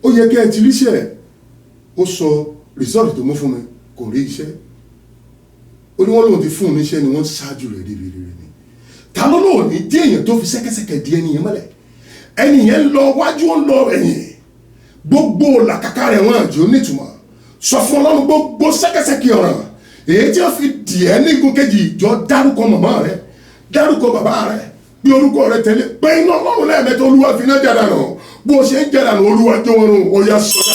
ó yẹ kẹ́ ẹ ti ríṣẹ́ ó sọ rìsọ́ọ̀tì tó mú fún mi kò rí iṣẹ́ ó ní wọ́n lóun ti fún un níṣẹ́ ni wọ́n ṣáájú rẹ̀ débi rere ni ta ló lóun ní dí èèyàn tó fi ṣẹ́kẹ́ṣẹkẹ̀ di ẹni yẹn mọ́lẹ̀ ẹni yẹn lọ wájú ó lọ ẹ̀yìn gbogbo làkàkà rẹ̀ wọ́n àjò nítumọ̀ sọ fún Ọlọ́run gbogbo ṣẹ́kẹ́ṣẹkẹ̀ ọ̀ràn èyí tí wọ́n fi dì ẹ́ ní igun kejì ìjọ dárúkọ màmá rẹ̀ dárúkọ bàbá rẹ̀ bí orúkọ rẹ̀ tẹ̀lé pé iná Ọlọ́run lẹ́ẹ̀mẹ́ta Olúwa fi iná jádànù bó ṣe ń jádànù Olúwa jó wọn run ó yá sọ́dà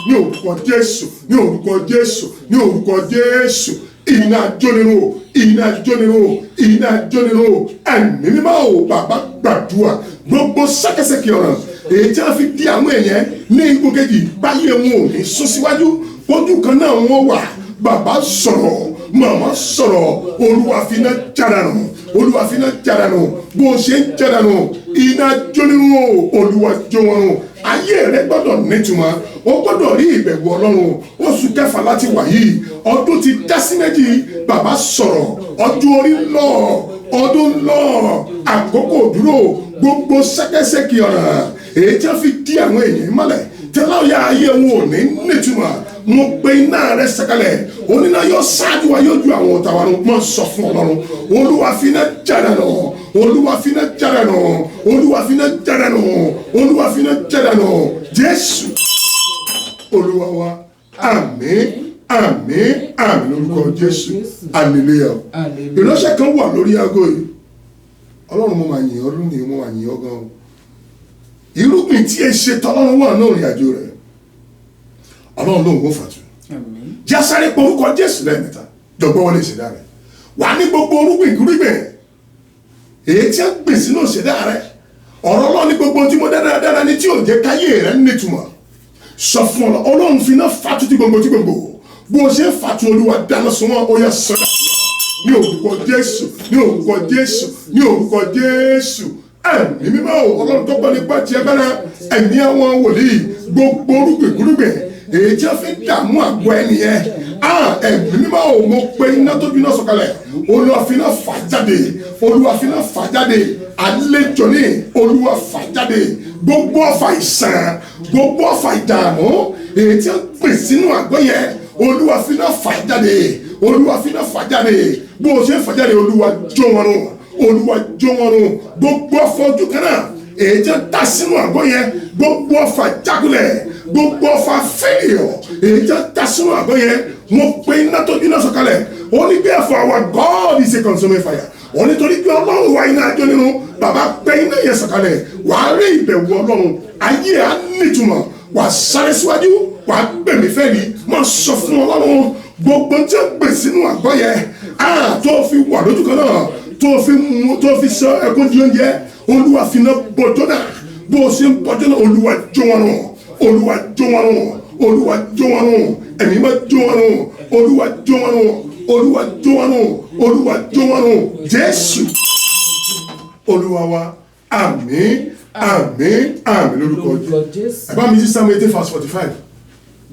ní orúkọ Jésù ní orúkọ Jésù ní orúkọ Jésù iná jónirun o iná jónirun o iná jónirun o ẹ̀mí mímọ́ o bàbá gbàdúrà gbogbo ṣẹ́kẹ́ṣẹkẹ̀ ọ̀ràn èyí tí wọ́n fi di àwọn èèyàn ní igun kejì báyé wọn ò ní sún síwájú ojú kan náà wọ́n wà bàbá sọ̀rọ̀ màmá sọ̀rọ̀ Olúwa fi iná jádànù Olúwa fi iná jádànù bó ṣe ń jádànù iná jónirun o Olúwa jó wọn run ayé rẹ gbọ́dọ̀ nítumọ̀ o gbọ́dọ̀ rí ìbẹ̀wò Ọlọ́run oṣù kẹfà láti wà yìí ọdún ti dá sí méjì bàbá sọ̀rọ̀ ọdún orí lọ ọdún lọ àkókò dúró gbogbo ṣẹ́kẹ́ṣẹkẹ̀ ọ̀ràn èyí tí wọ́n fi di àwọn èèyàn mọ́lẹ̀ tẹ́lá ọ̀yà ayé wọn ò ní nítumọ̀ mo pe iná rẹ sẹ́kẹ̀lẹ̀ oníná yóò ṣáájú wa yóò ju àwọn ọ̀tá wa nù mọ́ sọ fún Ọlọ́run Olúwa fi iná jádànù Olúwa fi iná jádànù Olúwa fi iná jádànù Olúwa fi iná jádànù Jésù Olúwa wa àmín àmín àmín lórúkọ Jésù hallelujah ìránṣẹ́ kan wà lórí aago yìí Ọlọ́run mo máa yìn ọ́ lónìí mo máa yìn ọ́ gan o irúgbìn tí ẹ ṣe tọ́lọ́run wà náà rìn àjò rẹ̀ Ọlọ́run ló ń wó fàtú jásáré pé orúkọ Jésù lẹ́ẹ̀mẹ́ta jọ̀gbọ́n wọlé ìṣẹ̀dá rẹ̀ wà ní gbogbo orúgbìn irúgbìn èyí tí a gbìn sínú ìṣẹ̀dá rẹ̀ ọ̀rọ̀ Ọlọ́run ní gbogbo tí mo dáradára ní tí ò jẹ́ káyé rẹ̀ nítumọ̀ sọ fún Ọlọ́run fi náà fàtú tí gbogbo bó ṣe ń fàtú Olúwa dáná sun wọn ó yá sọ́dà ní orúkọ Jésù ní orúkọ Jésù ní orúkọ Jésù ẹ̀mí mímọ́ Ọlọ́run tó gbọ́ nípa tiẹ̀ bẹ́rẹ̀ ẹ̀mí àwọn wòlíì gbogbo orúgbìn èyí tí a fi dààmú àgọ́ ẹni yẹn ẹ̀mí mímọ́ mo pe iná tó bí náà sọ̀kalẹ̀ Olúwa fi náà fà jáde Olúwa fi náà fà jáde àlejò ní Olúwa fà jáde gbogbo ọ̀fà ìsàn gbogbo ọ̀fà ìdààmú èyí tí a pè sínú àgọ́ yẹn Olúwa fi náà fà jáde Olúwa fi náà fà jáde bó o ṣe ń fà jáde Olúwa jó wọn run Olúwa jó wọn run gbogbo ọ̀fọ̀ ojú kan náà èyí tí ó ta sínú àgọ́ yẹn gbogbo ọfà jákulẹ̀ gbogbo ọfà fẹ́lìọ̀ èyí tí ó ta sínú àgọ́ yẹn mo pe iná tó dínà sọ̀kalẹ̀ ó ní bí ẹ̀fọ́ our God is a consuming fire ó ní torí pé ọlọ́run wa iná àjọ nínú bàbá pe iná yẹn sọ̀kalẹ̀ wàá rí ìbẹ̀wò ọlọ́run ayé á nítumọ̀ wàá sáré síwájú wàá gbẹ̀mí fẹ́ẹ̀rí máa sọ fún ọlọ́run gbogbo tí ó gbè sínú àgọ́ yẹn tó fi wà lójú kan náà tó fi sọ ẹkún di oúnjẹ olúwa fi náà bọjọ́ náà bó o ṣe ń bọjọ́ náà olúwa jó wọn rùn olúwa jó wọn rùn olúwa jó wọn rùn ẹ̀mí máa jó wọn rùn olúwa jó wọn rùn olúwa jó wọn rùn olúwa jó wọn rùn jésù olúwa wa àmín àmín àmín lórúkọ jésù. ẹ bá mi sí Samuel 8:45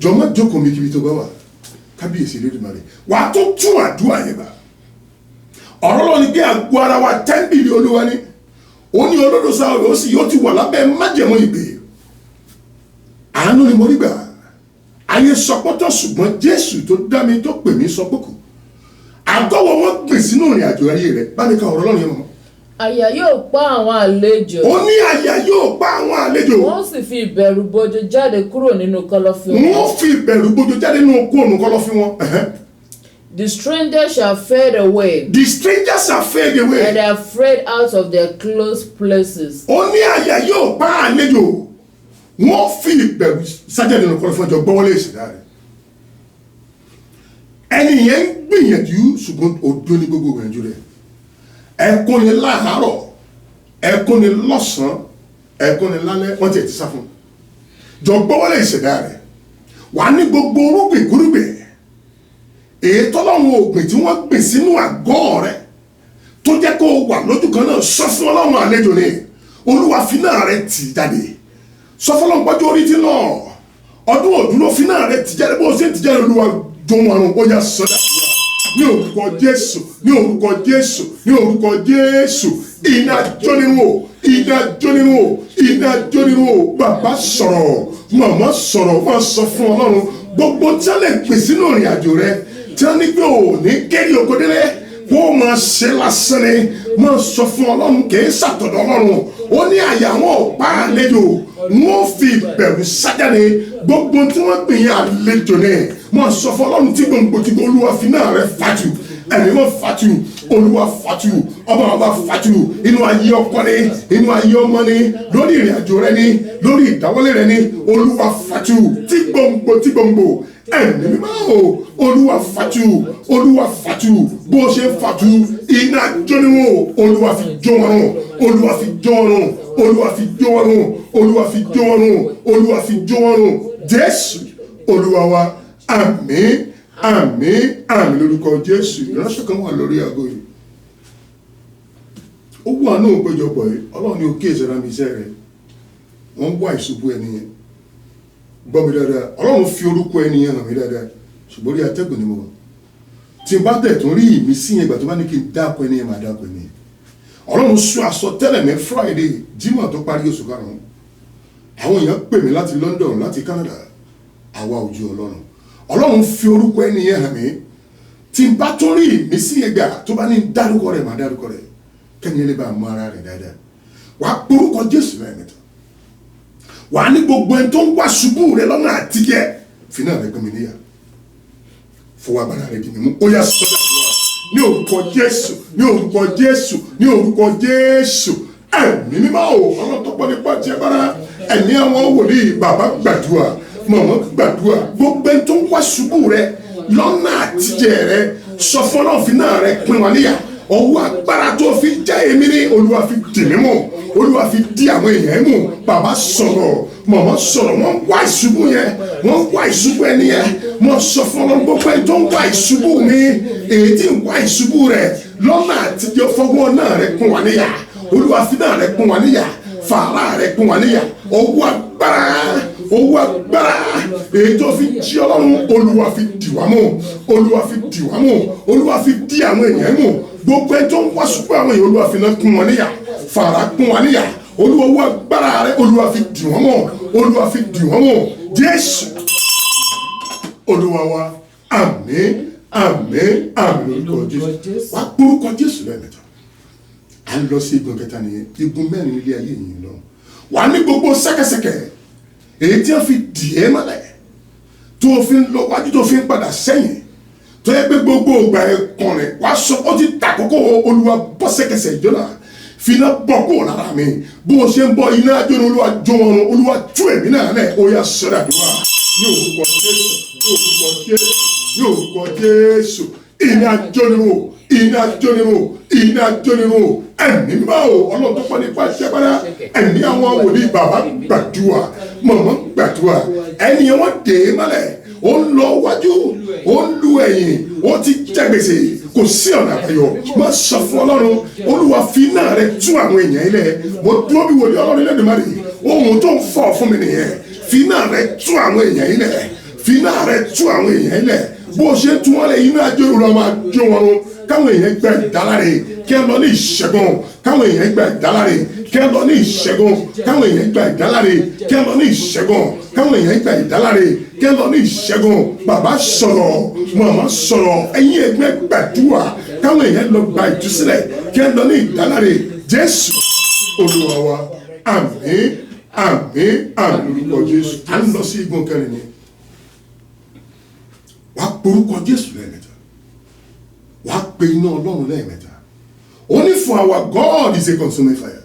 jọ̀ọ́ má jókòó mi kíbi tó bá wà kábíyèsí Olódùmarè wà á tó tún àdúrà yẹn bá ọ̀rọ̀ lọ ní pé àgọ́ ara wa tẹ́ḿpìlì olúwa ni ó ní olódò sáwọ́ ó sì yóò ti wà lábẹ́ májẹ̀mú ìpè àánú ni mo rí gbà ayé sọpọ́tọ̀ ṣùgbọ́n jésù tó dá mi tó pè mí sọpọ́kù àgọ́wọ́ wọn gbè sínú ìrìn àjò ayé rẹ bá mi ka ọ̀rọ̀ lọ́rùn yẹn mọ́. àyà yóò pa àwọn àlejò. ó ní àyà yóò pa àwọn àlejò. wọ́n sì fi ìbẹ̀rù bojo jáde kúrò nínú kọ̀lọ̀fín wọn. wọ́n fi ìbẹ̀rù bojo jáde nínú kọ̀lọ̀fín wọn. The strangers shall fade away. The strangers shall fade away. And they are afraid out of their close places. Ó ní àyà yóò pa àlejò. Wọ́n fi ìbẹ̀rù sájà nínú kọ̀lọ̀fín ọjọ́ gbọ́wọ́lé ìṣẹ̀dá rẹ̀. Ẹni yẹn ń gbìyànjú ṣùgbọ́n òdo ní gbogbo ìgbìyànjú rẹ̀. Ẹkún ni láàárọ̀, ẹkún ni lọ́sàn-án, ẹkún ni lálẹ́, wọ́n ti ẹ̀ ti sá fún. Jọ gbọ́wọ́lé ìṣẹ̀dá rẹ̀. Wà ní gbogbo orúgbìn kúrúgbìn. Èyí tọ́lọ́run ògbìn tí wọ́n gbìn sínú àgọ́ rẹ̀ tó jẹ́ kó wà lójú kan náà sọ fún ọlọ́run àlejò ni olúwa fínà rẹ̀ tì jáde sọ fún ọlọ́run pọ́jú orí tí náà ọdún òdúró fínà rẹ̀ tì jáde bó ṣe ń tì jáde olúwa jọ̀wọ́ àrùn ó yá sọ́dà ní orúkọ jésù ní orúkọ jésù ní orúkọ jésù iná jó nínú o iná jó nínú o iná jó nínú o bàbá sọ̀rọ̀ màmá sọ̀rọ̀ máa sọ fún ọlọ́run gbogbo tí a lè pè sínú ìrìn àjò rẹ tí wọ́n ní pé ò ní kéré oko délé kó máa ṣe lásán ni máa sọ fún ọlọ́run kì í ṣàtọ̀dọ̀ ọlọ́run ó ní àyà wọn ò pa àlejò wọn fi ìbẹ̀rù sájáde gbogbo tí wọ́n gbìyànjú àlejò ni máa sọ fún ọlọ́run tí gbòǹgbò tí olúwa fi náà rẹ fàtú ẹ̀mí wọn fàtú olúwa fàtú ọba fàtú inú ayé ọkọ ni inú ayé ọmọ ni lórí ìrìn àjò rẹ ni lórí ìdáwọ́lé rẹ ni olúwa fàtú tí gbòǹgbò ẹ̀mí mímọ́ o olúwa fàtú bó ṣe fàtú iná jóníwò olúwa fi jó wọn rùn olúwa fi jó wọn rùn olúwa fi jó wọn rùn olúwa fi jó wọn rùn olúwa fi jó wọn rùn jésù olúwa wa àmín àmín àmín lórúkọ jésù ìránṣẹ́ kan wà lórí aago yìí ó wà náà péjọpọ̀ yìí ọlọ́run ní òkè ìṣẹ̀dá mi iṣẹ́ rẹ̀ wọ́n wá ìṣubú ẹni yẹn gbọ́ mi dáadáa ọlọ́run fi orúkọ ẹni yẹn hàn mí dáadáa ṣùgbọ́n rí atẹ́gùn ni mo wọ̀ tí n bá tẹ̀ tún rí ìmísí yẹn ìgbà tó bá ní kí n dáàpọ̀ ẹni yẹn máa dáàpọ̀ ẹni yẹn ọlọ́run sọ àsọtẹ́lẹ̀ mẹ́ Friday Jímọ̀ tó parí oṣù karùn-ún àwọn èèyàn pè mí láti London láti Canada àwa ò ju ọlọ́run fi orúkọ ẹni yẹn hàn mí tí n bá tún rí ìmísí yẹn gbà tó bá ní dárúkọ rẹ̀ máa dárúkọ rẹ̀ kẹ́ni yẹn lè bá mọ ara rẹ̀ dáadáa wàá porúkọ Jésù lẹ́ẹ̀mẹ́ta wà á ní gbogbo ẹni tó ń wá ṣubú rẹ lọ́nà àtijẹ́ fínà rẹ gbẹmí níyà fọwọ́ abala rẹ dìní mú ó yá sọ́dọ̀ ní orúkọ Jésù ní orúkọ Jésù ní orúkọ Jésù ẹ̀mí mímọ́ o ọlọ́tọ́pọ̀ nípa ti agbára ẹ̀mí àwọn wòlíì bàbá gbàdúrà màmá gbàdúrà gbogbo ẹni tó ń wá ṣubú rẹ lọ́nà àtijẹ́ rẹ sọ fọ́nà fínà rẹ pín wọn níyà ọwọ́ agbára tó fi já èmi ní olúwa fi dì mí mọ́ olúwa fi di àwọn èèyàn mú bàbá sọ̀rọ̀ màmá sọ̀rọ̀ wọ́n wá ìṣubú yẹn wọ́n wá ìṣubú ẹni yẹn wọ́n sọ fún ọlọ́run gbogbo ẹni tó ń wá ìṣubú mi èyí tí ń wá ìṣubú rẹ̀ lọ́nà àtijọ́ fọwọ́ náà rẹ̀ kún wa níyà olúwa fi náà rẹ̀ kún wa níyà fàárà rẹ̀ kún wa níyà ọwọ́ agbára èyí tó fi jí ọlọ́run olúwa fi dì wá mú olúwa fi dì wá mú olúwa fi di àwọn èèyàn mú gbogbo ẹni tó ń wá ṣubú àwọn èèyàn olúwa fi náà kún wọn níyà fàárà kún wa níyà olúwa wọ agbára rẹ olúwa fi dì wọ́n mọ́ olúwa fi dì wọ́n mọ́ jésù olúwa wa àmín àmín àmín lórúkọ jésù wà á gbórúkọ jésù lẹ́ẹ̀mẹ́ta à ń lọ sí igun kẹta nìyẹn igun mẹ́rin nílé ayé yìí lọ wà ní gbogbo sẹ́kẹsẹ́kẹ èyí tí wọ́n fi dì é mọ́lẹ̀ tó fi ń lọ wájú tó fi ń padà sẹ́yìn tó yẹ pé gbogbo ògbà ẹ̀kan rẹ̀ wá sọ ó ti tàkókò Olúwa bọ́ sẹ́kẹsẹ̀ ìjọba fina bọ́ kó lára mi bó o ṣe ń bọ́ iná ajó ni Olúwa jó wọn Olúwa tú èmi náà lẹ̀ ó yá sọ́dà tó wà ní orúkọ Jésù ní orúkọ Jésù ní orúkọ Jésù iná jónirò iná jónirò iná jónirò ẹ̀mí mímọ́ o Ọlọ́run tó pọ̀ nípa ìṣẹ́pẹ́rẹ́ ẹ̀mí àwọn wòlíì bàbá gbàdúrà mọ̀mọ́ gbàdúrà ẹni wọn dè é mọ́lẹ̀ ó ń lọ wájú ó ń lu ẹ̀yìn ó ti jẹ gbèsè kò sí ọ̀nà àbáyọ má sọ fún Ọlọ́run Olúwa fi náà rẹ tú àwọn èèyàn ilẹ̀ mo dúró bí wòlíì Ọlọ́run lẹ́dùnmáre ohun tó ń fọ̀ fún mi nìyẹn fi náà rẹ tú àwọn èèyàn ilẹ̀ fi náà rẹ tú àwọn èèyàn ilẹ̀ bó ṣe ń tún wọn lẹ iná ajó ìrora máa jó wọn run káwọn èèyàn gba ìdáláre kí ẹ lọ ní ìṣẹ́gun káwọn èèyàn gba ìdáláre kí ẹ lọ ní ìṣẹ́gun káwọn èèyàn gba ìdáláre kí ẹ lọ ní ìṣẹ́gun káwọn èèyàn gba ìdáláre kí ẹ lọ ní ìṣẹ́gun bàbá sọ̀rọ̀ màmá sọ̀rọ̀ ẹ̀yin ẹgbẹ́ gbàdúrà káwọn èèyàn lọ gba ìtúsílẹ̀ kí ẹ lọ ní ìdáláre Jésù Olúwa wa àmín àmín àmín lórúkọ Jésù à ń lọ sí igun kẹrin ni wàá porúkọ Jésù lẹ́ẹ̀mẹ́ta wàá pe iná Ọlọ́run lẹ́ẹ̀mẹ́ta ó ní for our God is a consuming fire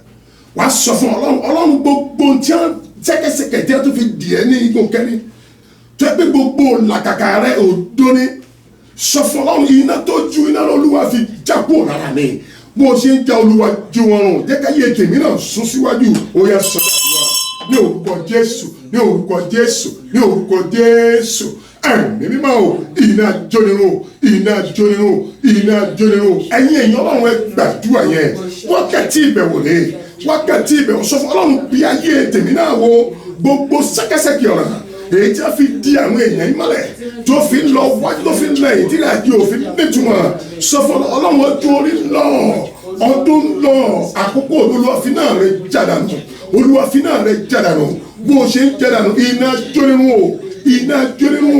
wàá sọ fún Ọlọ́run gbogbo tí wọ́n sẹ́kẹsẹkẹ tí wọ́n tún fi dì ẹ́ ní igun kẹrin tó yẹ pé gbogbo làkàkà rẹ̀ ò dóní sọ fún Ọlọ́run iná tó ju iná Olúwa fi já kúrò lára mi bó o ṣe ń já Olúwa ju wọn rùn jẹ́ ká yé tèmi náà sún síwájú ó yẹ sọ́dọ̀ àdúrà ní orúkọ Jésù ní orúkọ Jésù ní orúkọ Jésù ẹ̀mí mímọ́ o iná jónirò iná jónirò iná jónirò ẹ̀yin èèyàn Ọlọ́run ẹ gbàdúrà yẹn wákàtí ìbẹ̀wò ni wákàtí ìbẹ̀wò sọ fún Ọlọ́run bí ayé tèmi náà wo gbogbo sẹ́kẹsẹ́kẹ ọ̀ràn èyí tí a fi di àwọn èèyàn yìí mọ́lẹ̀ tó fi ń lọ wájú tó fi ń lẹ̀ ìdí rẹ̀ àjò òfin nítumọ̀ sọ fún Ọlọ́run ọjọ́ orí lọ ọdún lọ àkókò olúwàfin náà rẹ̀ jádànù olúwàfin náà rẹ̀ jádànù bó o ṣe ń jádànù iná jónirò iná jónirò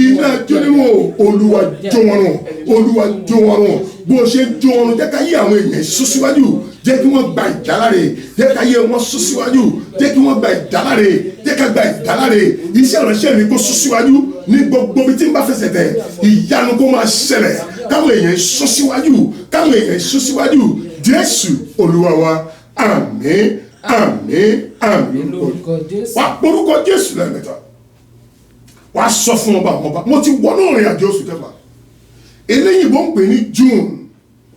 iná jónirò Olúwa jó wọn rùn Olúwa jó wọn rùn bó o ṣe ń jó wọn rùn jẹ́ ká yí àwọn èèyàn sún síwájú jẹ́ kí wọ́n gba ìdáláre jẹ́ ká yé wọn sún síwájú jẹ́ kí wọ́n gba ìdáláre jẹ́ ká gba ìdáláre iṣẹ́ ìránṣẹ́ mi kó sún síwájú ní gbogbo bí tí n bá fẹsẹ̀ tẹ̀ ìyanu kó máa ṣẹlẹ̀ káwọn èèyàn sún síwájú káwọn èèyàn sún síwájú Jésù Olúwa wa àmín àmín àmín wà porúkọ Jésù lẹ́ẹ̀mẹ́ta wà sọ fún ọba àwọn ọba mo ti wọnú ìrìn àjò oṣù kẹfà eléyìí bó ń pè ní June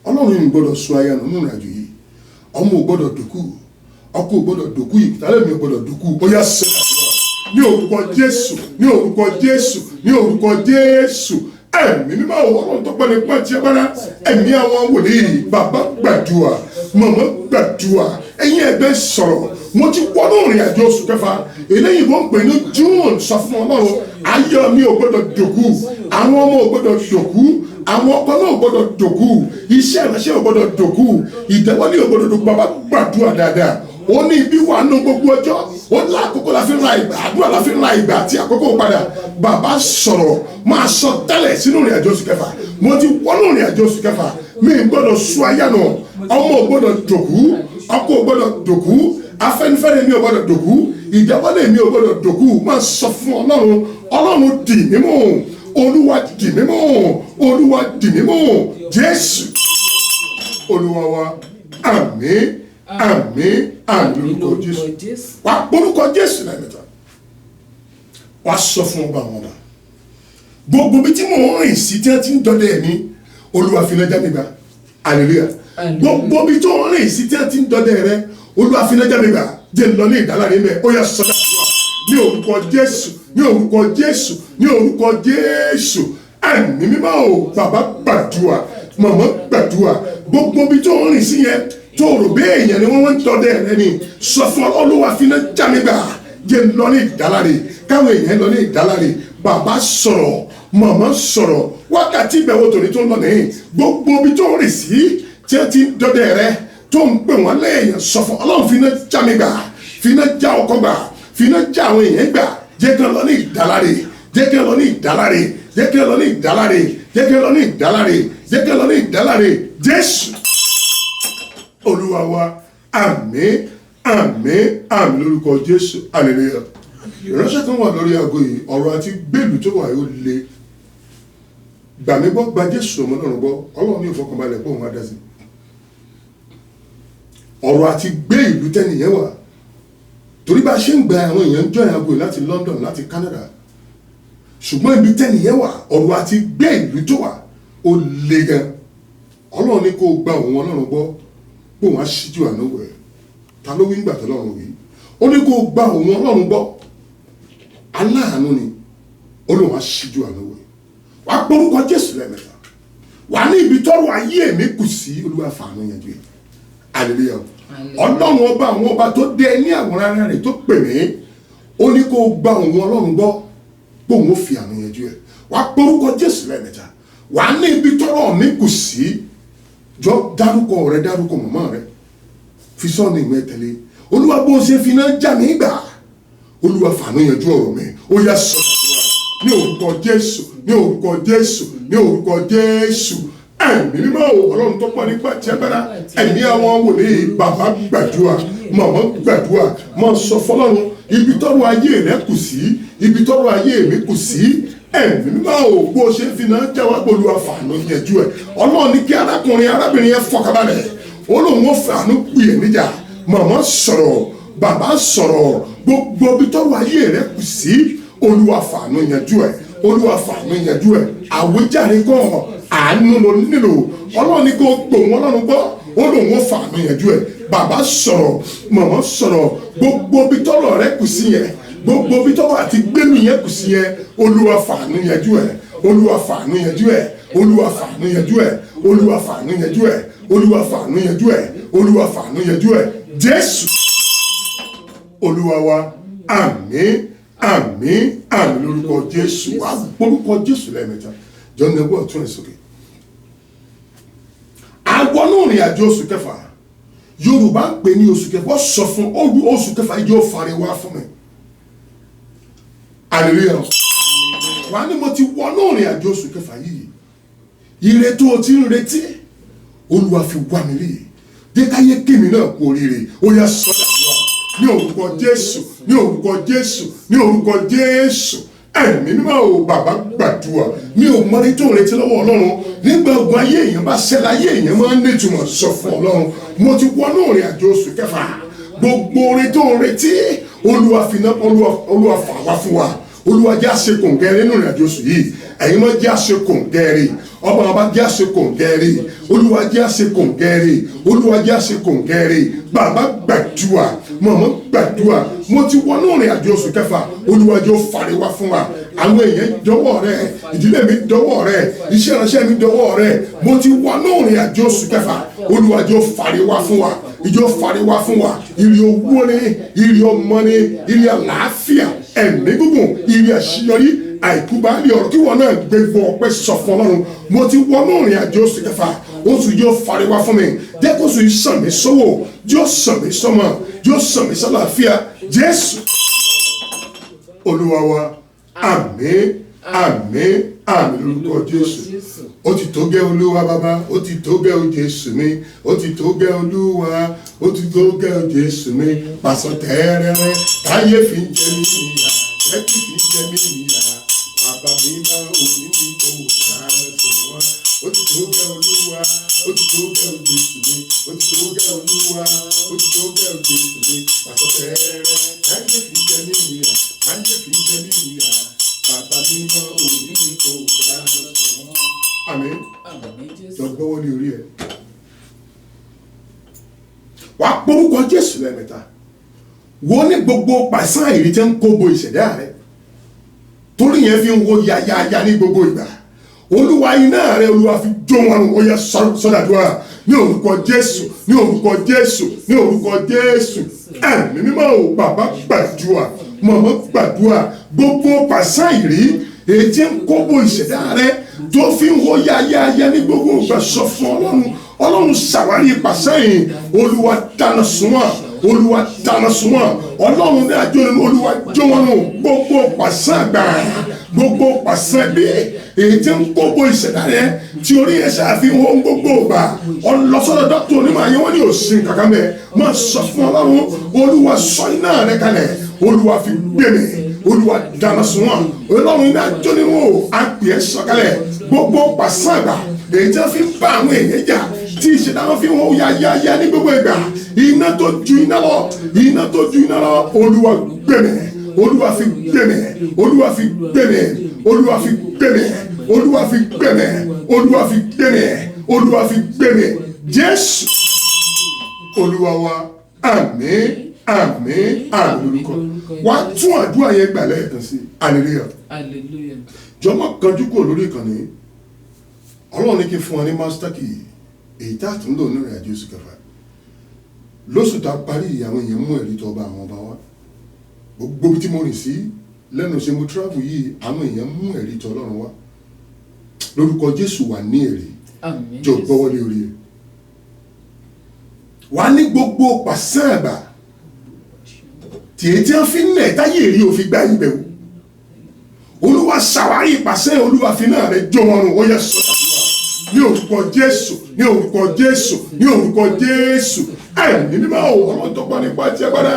Ọlọ́run yìí gbọ́dọ̀ sọ aya nínú ìrìn àjò yìí ọmọ ò gbọ́dọ̀ dòkú ọkọ ò gbọ́dọ̀ dòkú ìtàlẹ́ mi ò gbọ́dọ̀ dòkú ó yá sẹ́yà ní orúkọ Jésù ní orúkọ Jésù ní orúkọ Jésù ẹ̀mí mímọ́ Ọlọ́run tó pẹ́ni pẹ́ tí ẹ bára ẹ̀mí àwọn wòlíì bàbá gbàdúrà màmá gbàdúrà ẹ̀yin ẹgbẹ́ sọ̀rọ̀ mo ti wọnú ìrìn àjò oṣù kẹfà eléyìí bó ń pè ní June sọ fún Ọlọ́run ayọ̀ mi ò gbọ́dọ̀ dòkú àwọn ọmọ ò gbọ́dọ̀ dòkú àwọn ọkọ náà ò gbọ́dọ̀ dòkú iṣẹ́ ìránṣẹ́ ò gbọ́dọ̀ dòkú ìdẹ́wọ́lé ò gbọ́dọ̀ dòkú bàbá gbàdúrà dáadáa ó ní ibi wà nù gbogbo ọjọ́ ó ní àkókò la fi ra ìgbà àdúrà la fi ra ìgbà àti àkókò padà bàbá sọ̀rọ̀ máa sọ tẹ́lẹ̀ sínú ìrìn àjò oṣù kẹfà mo ti wọnú ìrìn àjò oṣù kẹfà mi gbọ́dọ̀ sún ayá nù ọmọ ò gbọ́dọ̀ dòkú ọkọ ò gbọ́dọ̀ dòkú afẹ́nifẹ́re mi ò gbọ́dọ̀ dòkú ìdáwọ́lé mi ò gbọ́dọ̀ dòkú máa sọ fún Ọlọ́run Ọlọ́run dì mí mú Olúwa dì mí mú Olúwa dì mí mú Jésù Olúwa wa àmín àmín àmín lórúkọ Jésù wà porúkọ Jésù lẹ́ẹ̀mẹ́ta wà sọ fún ọba àwọn ọba gbogbo bí tí mò ń rìn sí tí wọ́n ti ń dọdẹ ẹ̀mí Olúwa fi iná já mi gbà hallelujah gbogbo bí tó ń rìn sí tí wọ́n ti ń dọdẹ rẹ Olúwa fi iná já mi gbà jẹ́ lọ ní ìdáláre mẹ́ ó yá sọ́dọ̀ àdúrà ní orúkọ Jésù ní orúkọ Jésù ní orúkọ Jésù ẹ̀mí mímọ́ o bàbá gbàdúrà màmá gbàdúrà gbogbo bí tó ń rìn sí yẹn tó rò bẹ́ẹ̀ èèyàn ni wọ́n ń tọ́dẹ̀ rẹ ni sọ fún Olúwa fi iná já mi gbà jẹ́ lọ ní ìdáláre káwọn èèyàn lọ ní ìdáláre bàbá sọ̀rọ̀ màmá sọ̀rọ̀ wákàtí ìbẹ̀wò tòní tó ń lọ nìyí gbogbo bí tó ń rìn sí tí wọ́n ti ń dọ́dẹ̀ rẹ tó ń pè wọ́n lẹ́yìn sọ fún Ọlọ́run fi iná já mi gbà fi iná já ọkọ gbà fi iná já àwọn èèyàn gbà jẹ́ kí wọ́n lọ ní ìdáláre jẹ́ kí wọ́n lọ ní ìdáláre jẹ́ kí wọ́n lọ ní ìdáláre jẹ́ kí wọ́n lọ ní ìdáláre jẹ́ kí wọ́n lọ ní ìdáláre Jésù Olúwa wa àmín àmín àmín lórúkọ Jésù hallelujah. ìránṣẹ́ kan wà lórí aago yìí, ọ̀rọ̀ àti gbèlú tó wà yóò le. gbà mí gbọ́, gba Jésù ọmọ náà gbọ́, Ọlọ́run ní ìfọkànbalẹ̀ pé òun á dá sí. ọ̀rọ̀ àti gbé ìlú tẹ́nìyẹn wà, torí bá a ṣe ń gba àwọn èèyàn jọ aago yìí láti London, láti Canada, ṣùgbọ́n ibi tẹ́nìyẹn wà, ọ̀rọ̀ àti gbé ìlú tó wà ó le gan. Ọlọ́run ní kó o gba òun Ọlọ́run gbọ́ pé òun á ṣíjú àánú wẹ̀. Ta ló wí ń gbà tó lọ́run wí? Ó ní kó o gba òun Ọlọ́run gbọ́, aláàánú ni, ó lóun á ṣíjú àánú wẹ̀. Wàá gbórúkọ Jésù lẹ́ẹ̀mẹ́ta, wàá ní ibi tọ́rọ̀ ayé mi kù sí, Olúwa fàánú yanjú ẹ̀. Hallelujah. Ọlọ́run ọba àwọn ọba tó dé ní àwòrán ara rẹ̀ tó pè mí, ó ní kó o gba òun Ọlọ́run gbọ́ pé òun ó fi àánú yanjú ẹ̀. Wàá gbórúkọ Jésù lẹ́ẹ̀mẹ́ta, wàá ní ibi tọ́rọ̀ mi kù sí. Jọ dárúkọ rẹ, dárúkọ màmá rẹ, fi sọ́ọ̀nù ìwé tẹ̀lé. Olúwa bó ṣe fi náà já mi gbà, Olúwa fàánú yanjú ọ̀rọ̀ mi. Ó yá sọ̀rọ̀ ní orúkọ Jésù, ní orúkọ Jésù, ní orúkọ Jésù. Ẹ̀mí mímọ́ Ọlọ́run tó pọ̀ nípa tí ẹ bẹ́ra, ẹ̀mí àwọn wòlíì, bàbá gbàdúrà, màmá gbàdúrà, máa sọ fọlọ́run ibi tọ́rọ̀ ayé rẹ kù sí, ibi tọ́rọ̀ ayé mi kù sí. Ẹ̀mí mímọ́ bó ṣe fi náà jáwá, Olúwa fàánú yanjú ẹ̀. Ọlọ́run ní kí arákùnrin arábìnrin yẹn fọkànbalẹ̀, ó lóun ó fàánú pè é níjà. Màmá sọ̀rọ̀, bàbá sọ̀rọ̀, gbogbo ibi tọ́rọ̀ ayé rẹ kù sí, Olúwa fàánú yanjú ẹ̀. Olúwa fàánú yanjú ẹ̀. Àwíjàre kọ́, àánú ló nílò. Ọlọ́run ní kó gbòun Ọlọ́run gbọ́, ó lóun ó fàánú yanjú ẹ̀. Bàbá sọ̀rọ̀, màmá sọ̀rọ̀, gbogbo ibi tọ́rọ̀ rẹ kù sí yẹn, gbogbo ibi tọ́rọ̀ àti gbẹ́mí yẹn kù sí yẹn, Olúwa fàánú yanjú ẹ̀. Olúwa fàánú yanjú ẹ̀. Olúwa fàánú yanjú ẹ̀. Olúwa fàánú yanjú ẹ̀. Olúwa fàánú yanjú ẹ̀. Olúwa fàánú yanjú ẹ̀. Jésù Olúwa wa, àmín àmín àmín lórúkọ Jésù. Wà orúkọ Jésù lẹ́ẹ̀mẹ́ta. John the word tún ẹ̀ sókè. Àwọn náà rìn àjò oṣù kẹfà, Yorùbá ń pè ní oṣù kẹfà, ó sọ fún oṣù kẹfà yìí yóò fari wá fún mi. Hallelujah. Wà ní mo ti wọnú rìn àjò oṣù kẹfà yìí, ire tó o ti ń retí, Olúwa fi wá mi rí. Jẹ́ káyé kémi náà kú oríire. Ó yá sọ́dà wá ní orúkọ Jésù, ní orúkọ Jésù, ní orúkọ Jésù. Ẹ̀mí mímọ́ bàbá gbàdúrà, mi ò mọ ní tó ń retí lọ́wọ́ Ọlọ́run. Nígbà ogun ayé èèyàn bá ṣẹlẹ̀, ayé èèyàn máa ń nítumọ̀ sọ fún Ọlọ́run. Mo ti wọnú rìn àjò oṣù kẹfà, gbogbo orin tó ń retí, Olúwa fi náà, Olúwa fà wá fún wa. Olúwa jẹ́ àṣekòǹgẹ́rẹ́ nínú ìrìnàjò oṣù yìí. Ẹ̀yin náà jẹ́ àṣekòǹgẹ́rẹ́, ọba jẹ́ àṣekòǹgẹ́rẹ́, Olúwa jẹ́ àṣekòǹgẹ́rẹ́, Olúwa jẹ́ àṣekòǹgẹ́rẹ́. Bàbá gbàdúrà, màmá gbàdúrà, mo ti wọnú ìrìnàjò oṣù kẹfà, Olúwa jẹ́ ó fàrí wá fún wa. Àwọn èèyàn dọwọ́ rẹ, ìdílé mi dọwọ́ rẹ, iṣẹ́ ìránṣẹ́ mi dọwọ́ rẹ. Mo ti wọnú ìrìnàjò oṣù kẹfà, Olúwa jẹ́ ó fàrí wá fún wa. Ìjọ fàrí wá fún wa. Ire owó ni, ire ọmọ ni, ire àlàáfíà, ẹ̀mí gígùn, ire àṣeyọrí, àìkú bá lè ọ̀rọ̀ kí wọn náà gbé gbọ́ ọpẹ́ sọ fún Ọlọ́run. Mo ti wọnú ìrìn àjò oṣù kẹfà, oṣù yóò fari wá fún mi. Jẹ́ kó oṣù yìí sàn mí sówó, yóò sàn mí sọ́mọ, yóò sàn mí sálàáfíà. Jésù Olúwa wa, àmín àmín àmín lórúkọ Jésù. Ó ti tó gẹ́ Olúwa bàbá, ó ti tó gẹ́ o Jésù mi, ó ti tó gẹ́ Olúwa, ó ti tó gẹ́ o Jésù mi. Pàṣọ tẹ́rẹ́rẹ́ táyé fi ń jẹ mí níyà, tẹ́tí fi ń jẹ mí níyà. Bàbá mi bá òní mi kò dáná sọ wá. Ó ti tó gẹ́ Olúwa, ó ti tó gẹ́ o Jésù mi, ó ti tó gẹ́ Olúwa, ó ti tó gẹ́ o Jésù mi. Pàṣọ tẹ́rẹ́rẹ́ táyé fi ń jẹ mí níyà, táyé fi ń jẹ mí níyà. Bàbá mi bá òní mi kò dáná sọ wá. Àmín. Lọ gbọ́wọ́ ní orí ẹ̀. Wà á porúkọ Jésù lẹ́ẹ̀mẹ́ta. Wo ní gbogbo pàṣán àìrí tí ń kó bo ìṣẹ̀dá rẹ̀. Torí yẹn fi ń wo yáyáyá ní gbogbo ìgbà. Olúwa iná rẹ̀, Olúwa fi jó wọn, ó yá sọ́dàdúrà ní orúkọ Jésù, ní orúkọ Jésù, ní orúkọ Jésù. Ẹ̀mí mímọ́ bàbá gbàdúrà, màmá gbàdúrà, gbogbo pàṣán àìrí èyí tí ń kó bo ìṣẹ̀dá rẹ̀ tó fi ń wo yáyáyá ní gbogbo ìgbà sọ fún Ọlọ́run. Ọlọ́run ṣàwárí pàṣán yìí, Olúwa dáná sun wọn, olúwa dáná sun wọn ọlọ́run ní àjọ nínú olúwa jó wọn nù gbogbo pàṣẹ àgbà gbogbo pàṣẹ bí èyí tí ń gbogbo ìṣẹ̀dá rẹ tí orí ẹ̀ ṣàfihàn ohun gbogbo ọgbà ọlọ́sọ̀rọ̀ dọ́kítọ̀ onímọ̀ àyẹ̀wò ní òsín kankan bẹ́ẹ̀ máa sọ fún ọlọ́run olúwa sọ iná rẹ kalẹ̀ olúwa fi gbé mi olúwa dáná sun wọn ọlọ́run ní àjọ nínú àpè ẹ̀ sọ̀kalẹ̀ gbogbo pàṣẹ àgbà èyí tí wọ́n fi ń bá àwọn èèyàn jà tí ìṣẹ̀dá wọn fi wọn yáyáyá ní gbogbo ìgbà iná tó ju iná lọ iná tó ju iná lọ olúwa gbẹmẹ olúwa fi gbẹmẹ olúwa fi gbẹmẹ olúwa fi gbẹmẹ olúwa fi gbẹmẹ olúwa fi gbẹmẹ olúwa fi gbẹmẹ jésù olúwa wa àmín àmín àmín lórúkọ wa tún àdúrà yẹn gbà lẹ́ẹ̀kan sí hallelujah jọmọ kanjú kúrò lórí ìkànnì ọlọ́run ní kí n fún ọ ní master key èyí tá a tún lò nínú ìrìnàjò oṣù kẹfà lóṣù tá a parí àwọn èèyàn mú ẹ̀rí tó ọba àwọn ọba wa gbogbo tí mo rìn sí lẹ́nu ṣe mo travel yìí àwọn èèyàn mú ẹ̀rí tó ọlọ́run wá lórúkọ jésù wà ní èrè jọ gbọ́wọ́lé orí ẹ̀ wà ní gbogbo pàṣẹ àgbà tí èyí tí wọ́n fi ń nẹ̀ táyé èrè òfin gbá ibẹ̀ wò olúwa ṣàwárí ìpàṣẹ olúwa fi náà rẹ̀ jó wọn rùn ó yẹ sọ́dà ní orúkọ jésù ní orúkọ jésù ní orúkọ jésù ẹ̀mí mímọ́ ọ̀rọ̀ tó pọ̀ nípa tí agbára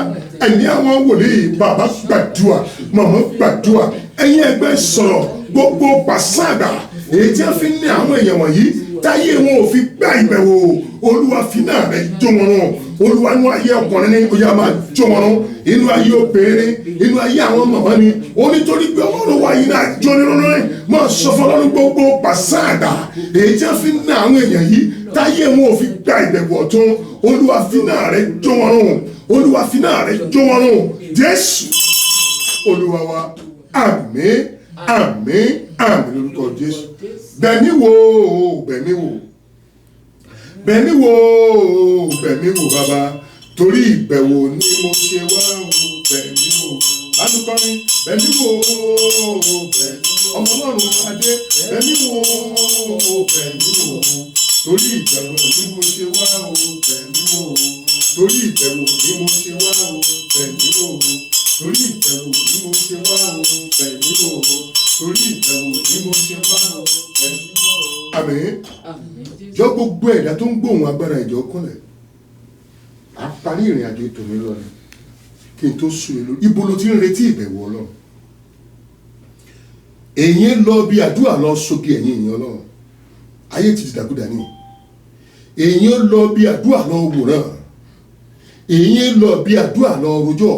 ẹ̀mí àwọn wòlíì bàbá gbàdúrà màmá gbàdúrà ẹ̀yin ẹgbẹ́ sọ̀rọ̀ gbogbo pàṣàgbà èyí tí wọ́n fi ní àwọn èèyàn wọ̀nyí táyé wọn ò fi gbá ìbẹ̀wò olúwa fi náà rẹ̀ jó wọn rùn olúwa inú ayé ọkùnrin ní oyè máa jó wọn rùn inú ayé obìnrin inú ayé àwọn màmá ni onítorí pé ọlọ́run wa yìí náà jó nínú rẹ̀ máa sọ fún ọlọ́run gbogbo pàṣàgbà èyí tí wọ́n fi ní àwọn èèyàn yìí táyé wọn ò fi gbá ìbẹ̀wò ọ̀tún olúwa fi náà rẹ̀ jó wọn rùn olúwa fi náà rẹ̀ jó wọn rùn jésù olúwa wa àmín àmín àmín lórúkọ jésù bẹ̀mí wò bẹ̀mí wò bẹ̀mí wò bẹ̀mí wò bàbá torí ìbẹ̀wò ni mo ṣe wá bẹ̀mí wò ládùúkọ́ni bẹ̀mí wò bẹ̀mí ọmọ ọlọ́run adé bẹ̀mí wò bẹ̀mí wò torí ìbẹ̀wò ni mo ṣe wá bẹ̀mí wò torí ìbẹ̀wò ni mo ṣe wá bẹ̀mí wò torí ìbẹ̀wò ni mo ṣe wá bẹ̀mí wò torí ìbẹ̀wò ni mo ṣe wá bẹ̀mí wò. àmín jọ gbogbo ẹ̀dá tó ń gbóhùn agbára ìjọ kúnlẹ̀ a parí ìrìn àjò ètò mi lọ́nà kí n tó sùn èlò ibo ló ti ń retí ìbẹ̀wò ọlọ́run èyí ń lọ bí àdúrà lọ sókè ẹ̀yìn ìyẹn ọlọ́run ayé ti dìdàkudà ní èyí ń lọ bí àdúrà lọ wòran èyí ń lọ bí àdúrà lọ rojọ́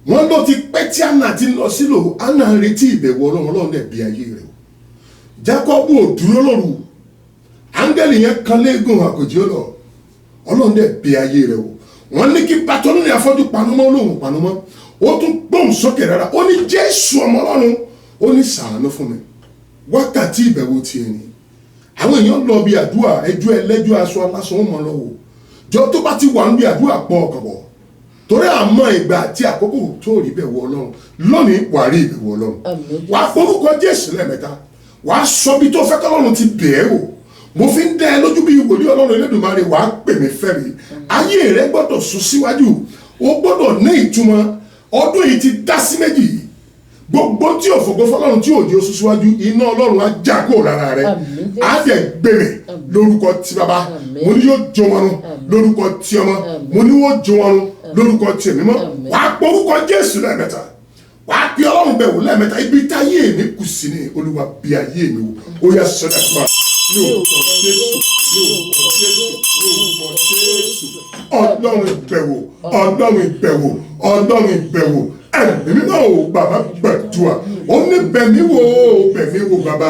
wọ́n ló ti pẹ́ tí Anna ti lọ sílò Anna ń retí ìbẹ̀wò ọlọ́run ọlọ́run dẹ̀ bí ayé rẹ̀ Jákọ́bù ò dúró lóru áńgẹ́lì yẹn kan léegun àkòjì ó lọ ọlọ́run dẹ̀ bí ayé rẹ̀ o wọ́n ní kí Bátọ́nù ní afọ́jú panumọ́ lóhùn panumọ́ ó tún gbóhùn sókè rárá ó ní Jésù ọmọ ọlọ́run ó ní ṣàánú fún mi wákàtí ìbẹ̀wò tiẹ̀ ni àwọn èèyàn lọ bí àdúrà ẹjọ́ ẹlẹ́jọ́ aṣọ aláṣọ wọn mọ̀ lọ́wọ́ jọ tó bá ti wà ń bí àdúrà pọ̀ ọ̀kọ̀bọ̀ torí àmọ́ ìgbà àti àkókò tó rí ìbẹ̀wò ọlọ́run lónìí wà rí ìbẹ̀wò ọlọ́run wà á forúkọ Jésù lẹ́ẹ̀mẹ́ta wà á sọ bí tó fẹ́ kọ́lọ́run ti bẹ̀ẹ́ wò mo fi ń dẹ́ ẹ lójú bí wòlíì ọlọ́run Elédùmarè wà á pè mí fẹ́rí ayé rẹ gbọ́dọ̀ sún síwájú ó gbọ́dọ̀ ní ìtumọ̀ ọdún yìí ti dá sí méjì gbogbo tí òfògo fọlọ́run tí òjò sún síwájú iná ọlọ́run á já kó lára rẹ á jẹ gbèrè lórúkọ tí baba mo ní yóò jó wọn run lórúkọ tí ọmọ mo ní wọ́n jó wọn run lórúkọ tí èmi mọ́ wà á pọ̀ orúkọ Jésù lẹ́ẹ̀mẹ́ta wà á pe ọlọ́run bẹ̀wò lẹ́ẹ̀mẹ́ta ibi táyé mi kù sí ni olúwa bí ayé mi wò ó yá sọ́dà tó wà ní orúkọ Jésù ní orúkọ Jésù ní orúkọ Jésù ọlọ́run ìbẹ̀wò ọlọ́run ìbẹ̀wò ọlọ́run ìbẹ̀wò ẹ̀mí mímọ́ o bàbá gbàdúrà ó ní bẹ̀mí wò bàbá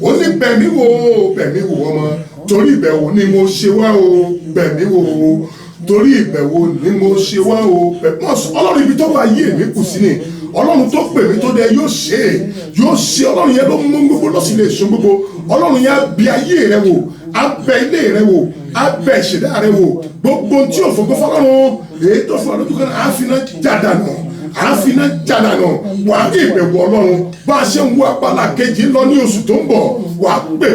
ó ní bẹ̀mí wò ọmọ torí ìbẹ̀wò ni mo ṣe wá o bẹ̀mí wò torí ìbẹ̀wò ni mo ṣe wá o ọlọ́run ibi tó wà yé mi kù sí ni ọlọ́run tó pè mí tó dé yóò ṣe ọlọ́run yẹn ló mú gbogbo lọ́sí lè so gbogbo ọlọ́run yẹn á bí ayé rẹ wò á bẹ ilé rẹ wò á bẹ ìṣẹ̀dá rẹ wò gbogbo tí ò fògbó fọlọ́run èyí tó fún ọdún kan àáfiná jádànù àáfiná jádànù wà á ní ìbẹ̀wò ọlọ́run bá a ṣe ń wo apàlà kejì lọ ní oṣù tó ń bọ̀ wà á pè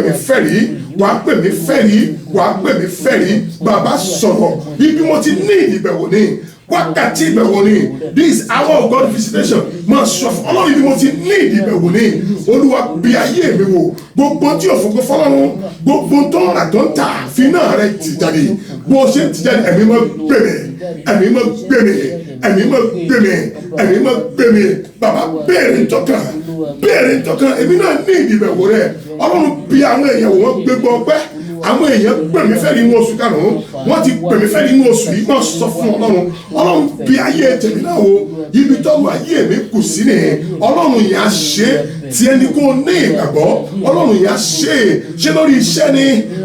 mí fẹ́rí wàá pè mí fẹ́rí wàá pè mí fẹ́rí bàbá sọ̀rọ̀ ibi mo ti ní ìbẹ̀wò ní wákàtí ìbẹ̀wò ní this hour of God visitation máa sọ fún ọlọ́run ibi mo ti ní ìbẹ̀wò ní olúwa bí ayé mi wò gbogbo tí òfófó fọlọ́run gbogbo tó ń rà tó ń tà fínà rẹ ti jáde bó ṣe ti jáde ẹ̀mí mọ́ gbèmí ẹ̀mí mọ́ gbèmí ẹ̀mí mọ́ gbèmí ẹ̀mí mọ́ gbèmí bàbá béèrè ntọ́kàn èmi náà ní ìbẹ̀wò rẹ ọlọ́run bí àwọn èèyàn wọ́n gbégbọ́ ọpẹ́ àwọn èèyàn pèmí fẹ́ nínú oṣù karùn-ún wọ́n ti pèmí fẹ́ nínú oṣù yìí máa sọ fún ọlọ́run bí ayé tèmi náà o ibi tọ́wọ́ ayé mi kù sí ni ọlọ́run yẹn á ṣe tí ẹni kó ní ìgbàgbọ́ ọlọ́run yẹn á ṣe lórí iṣẹ́ ni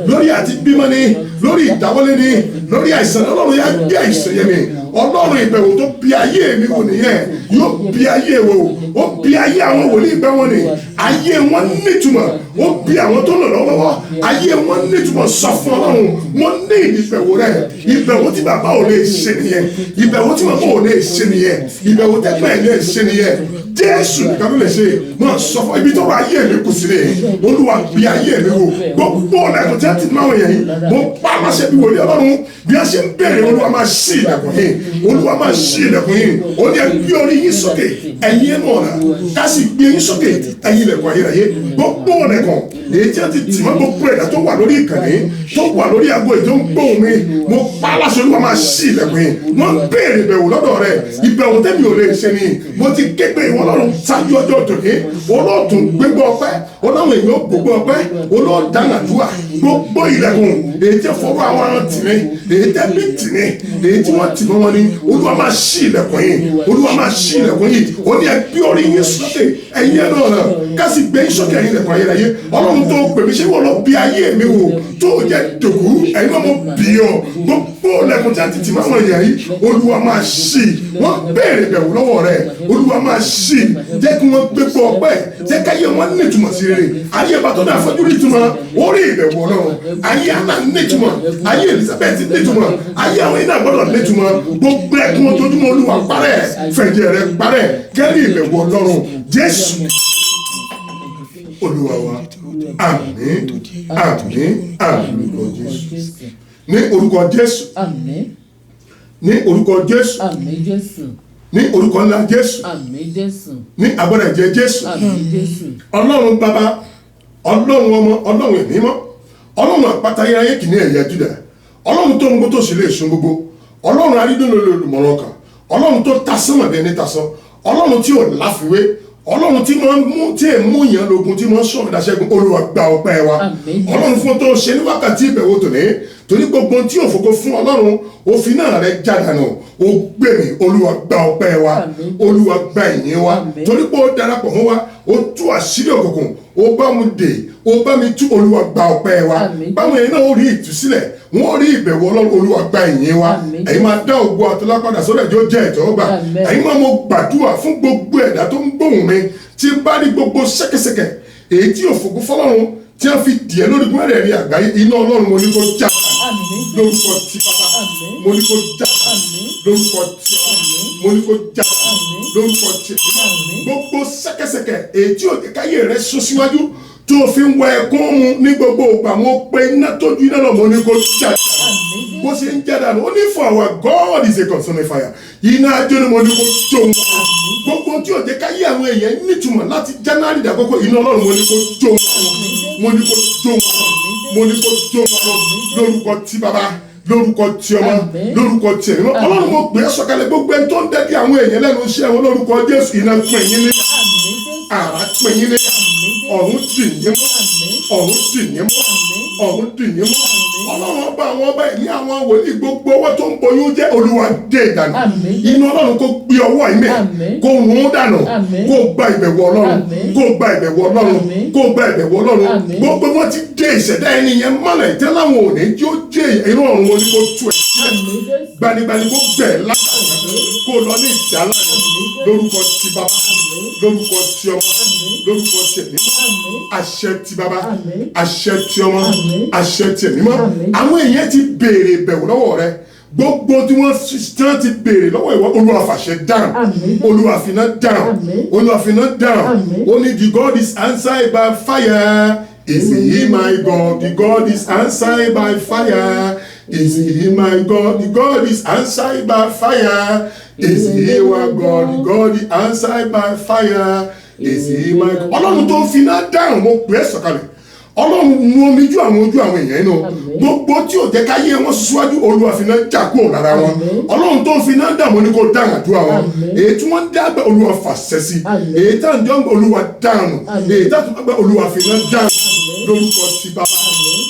lórí àti bímọ ni lórí ìdáwọ́lé ni lórí àìsàn ọlọ́run yẹn á gbé àìsàn yẹn mi ọlọ́run ìbẹ̀wò tó bí ayé mi wò nìyẹn yóò bí ayé wò ó bí ayé àwọn wòlíì bẹ́ wọn ni ayé wọn nítumọ̀ ó bí àwọn tó lọ lọ́wọ́ ayé wọn nítumọ̀ sọ fún ọlọ́run wọn ní ìbẹ̀wò rẹ ìbẹ̀wò tí bàbá ò lè ṣe nìyẹn ìbẹ̀wò tí màmá ò lè ṣe nìyẹn ìbẹ̀wò tẹ́gbẹ́ ẹ̀ lè ṣe nìyẹn jésù nìkan ló lè ṣe máa sọ fún ibi tó wà ayé mi kù sí ni olúwa bí ayé mi wò gbogbo ọ̀nà ẹ̀kọ́ tí a ti máa wọ̀nyẹn yìí mo pa aláṣẹ bí wòlíì ọlọ́run bí a ṣe ń bẹ̀rẹ̀ olúwa máa ṣí ilẹ̀kùn yìí olúwa máa ṣí ilẹ̀kùn yìí ó ní ẹgbẹ́ orí yín sókè ẹ̀yin ẹnu ọ̀nà ká sì gbé yín sókè ẹ̀yin ilẹ̀kùn ayérayé gbogbo ọ̀nà ẹ̀kọ́ èyí tí a ti tì mọ́ gbogbo ẹ̀dá tó wà lórí ìkànnì tó wà lórí aago èyí tó ń gbóhùn mi mo pa aláṣẹ olúwa máa ṣí ilẹ̀kùn yìí wọ́n ń béèrè ìbẹ̀wò lọ́dọ̀ rẹ̀ ìbẹ̀wò tẹ́mi ò lè ṣe ni mo ti ké pé ìwọ lọ́rùn ṣáájú ọjọ́ tòní olóòtú gbégbó ọpẹ́ oláwọn èèyàn gbogbo ọpẹ́ olóòdánàdúà gbogbo ilẹ̀kùn èyí tẹ́ fọwọ́ àwọn aràn tìmí èyí tẹ́ bí tìmí èyí tí wọ́n tì mọ́ wọn ni olúwa máa ṣí ilẹ̀kùn yìí olúwa máa ṣí ilẹ̀kùn yìí ó ní ẹgbẹ́ orí yín sókè ẹ̀yin ẹ̀ náà kásì gbé yín sókè ẹ̀yin ilẹ̀kùn ayérayé ọlọ́run tó pè mí ṣé wọ́n lọ bí ayé mi wò tó jẹ́ dòkú ẹ̀yin náà mo bì ọ́ gbogbo ilẹ̀kùn tí a ti tì mọ́ wọn yẹn yìí olúwa máa ṣí wọ́n béèrè bẹ̀wò lọ́wọ́ rẹ̀ olúwa máa ṣí jẹ́ kí wọ́n gbé pọ̀ ọpẹ́ jẹ́ káyé wọn ní ìtumọ̀ sí rere ayé bàtọ́ náà fọ́jú ní ìtumọ̀ orí ìbẹ̀wò ọlọ́run ayé àná ní ìtumọ̀ ayé Elizabeth ní ìtumọ̀ ayé àwọn iná gbọ́dọ̀ ní ìtumọ̀ gbogbo ẹ̀kún ojoojúmọ́ olúwa parẹ́ fẹ̀jẹ̀ rẹ̀ parẹ́ kẹ́rì ìbẹ̀wò ọlọ́run jésù olúwa wa àmín àmín àmín lórúkọ jésù ní orúkọ jésù ní orúkọ jésù àmín jésù ní orúkọ ńlá jésù àmín jésù ní agbára ẹ̀jẹ̀ jésù àmín jésù ọlọ́run bàbá ọlọ́run ọmọ ọlọ́run ẹ̀mí mọ́ ọlọ́run àpáta ayérayé kìíní ẹ̀yà júdà ọlọ́run tó ń gbó tó sì lè sun gbogbo ọlọ́run arídùnnú olùmọ̀ràn kan ọlọ́run tó ta sánmà bí ẹni ta sán ọlọ́run tí ò láfiwé ọlọ́run tí máa ń mú tí èèmú yẹn lógun tí máa ń sọ̀rọ̀ ìdáṣẹ́gun olúwa gba ọpẹ́ wa ọlọ́run fún tó ṣe ní wákàtí ìbẹ̀wò tòní torí gbogbo tí ò fògo fún ọlọ́run òfin náà rẹ jádànù ó gbèmí olúwa gba ọpẹ́ wa olúwa gba ìyìn wa torí pé ó darapọ̀ mọ́ wa ó tú àṣírí òkùnkùn ó bá mu dè ó bá mi tú olúwa gba ọpẹ́ wa báwọn èèyàn náà ó rí ìtúsílẹ̀ wọ́n rí ìbẹ̀wò ọlọ́run olúwa gba ìyìn wa ẹ̀yin máa dá ògo àtọlá padà sọ́dọ̀ ẹ̀jọ́ jẹ́ ìtọ́wọ́gbà ẹ̀yin máa mo gbàdúrà fún gbogbo ẹ̀dá tó ń gbóhùn mi tí n bá rí gbogbo ṣẹ́kẹ́ṣẹkẹ̀ èyí tí òfògo fọlọ́run tí wọ́n fi dìé lórí gbọ́dọ̀ rí àgbáyé iná ọlọ́run mo ní kó já lórúkọ tí bàbá mo ní kó já lórúkọ tí mo ní kó já lórúkọ tí gbogbo ṣẹ́kẹ́ṣẹkẹ̀ èyí tí òkè káyé rẹ̀ sún síwájú tó fi ń wọ ẹkún mu ní gbogbo ògbà mo pe iná tójú iná náà mo ní kó já bó ṣe ń já dànù ó ní for our God is a consuming fire iná ajó ni mo ní kó jó wọn gbogbo tí òkè káyé àwọn èèyàn nítumọ̀ láti January dàkókò iná ọlọ́run mo ní kó jó wọn mo ní kó jó wọn mo ní kó jó wọn lórúkọ tí bàbá lórúkọ tí ọmọ lórúkọ tí ẹ̀mí ọlọ́run mo gbé sọ̀kalẹ̀ gbogbo ẹni tó ń dẹ́kí àwọn èèyàn lẹ́nu iṣẹ́ wọn lórúkọ Jésù iná pín yín ní àrà pín yín ní ọ̀run dì yín mú ọ̀run dì yín mú ọ̀run dì yín mú ọlọ́run ọba àwọn ọba ẹ̀mí àwọn wòlíì gbogbo ọwọ́ tó ń boyún jẹ́ olúwa dé ìdànù inú ọlọ́run kó gbé ọwọ́ ìmẹ̀ kó rún dànù kó gba ìbẹ̀wò ọlọ́run kó gba ìbẹ̀wò ọlọ́run kó gba ìbẹ̀wò ọlọ́run gbogbo wọn ti dé ìṣẹ̀dá ẹni yẹn mọ́lẹ̀ ìtẹ́ láwọn òní tí ó jẹ́ inú ọ̀run wọn ni kó tú ẹ̀ gbanigbani kó bẹ̀ látàrí kó lọ ní ìdálá lórúkọ ti bàbá lórúkọ ti ọmọ lórúkọ ti ẹ̀mí àṣẹ ti bàbá àṣẹ ti ọmọ àṣẹ ti ẹ̀mí mọ́ àwọn èèyàn ti béèrè ìbẹ̀wò lọ́wọ́ rẹ gbogbo tí wọ́n ti béèrè lọ́wọ́ ìwọ olúwa fàṣẹ dáhùn olúwa finá dáhùn olúwa finá dáhùn ó ní the God is answered by fire Is he my God? The God is answered by fire. Is he my God? The God is answered by fire. Is he my God? The God is answered by fire. Is he my God? Ọlọ́run tó fi iná dáhùn mo pè é sọ̀kalẹ̀. Ọlọ́run nu omi ojú àwọn èèyàn inú gbogbo tí ò jẹ́ káyé wọn síwájú Olúwa fi iná jà kúrò lára wọn. Ọlọ́run tó fi iná dáhùn ní kó dáhùn àdúrà wọn. Èyí tí wọ́n dá gbà Olúwa fàṣẹ sí. Èyí tá à ń jọ Olúwa dáhùn. Èyí tá à ń gbà Olúwa fi iná dáhùn. Lórúkọ ti Bàbá,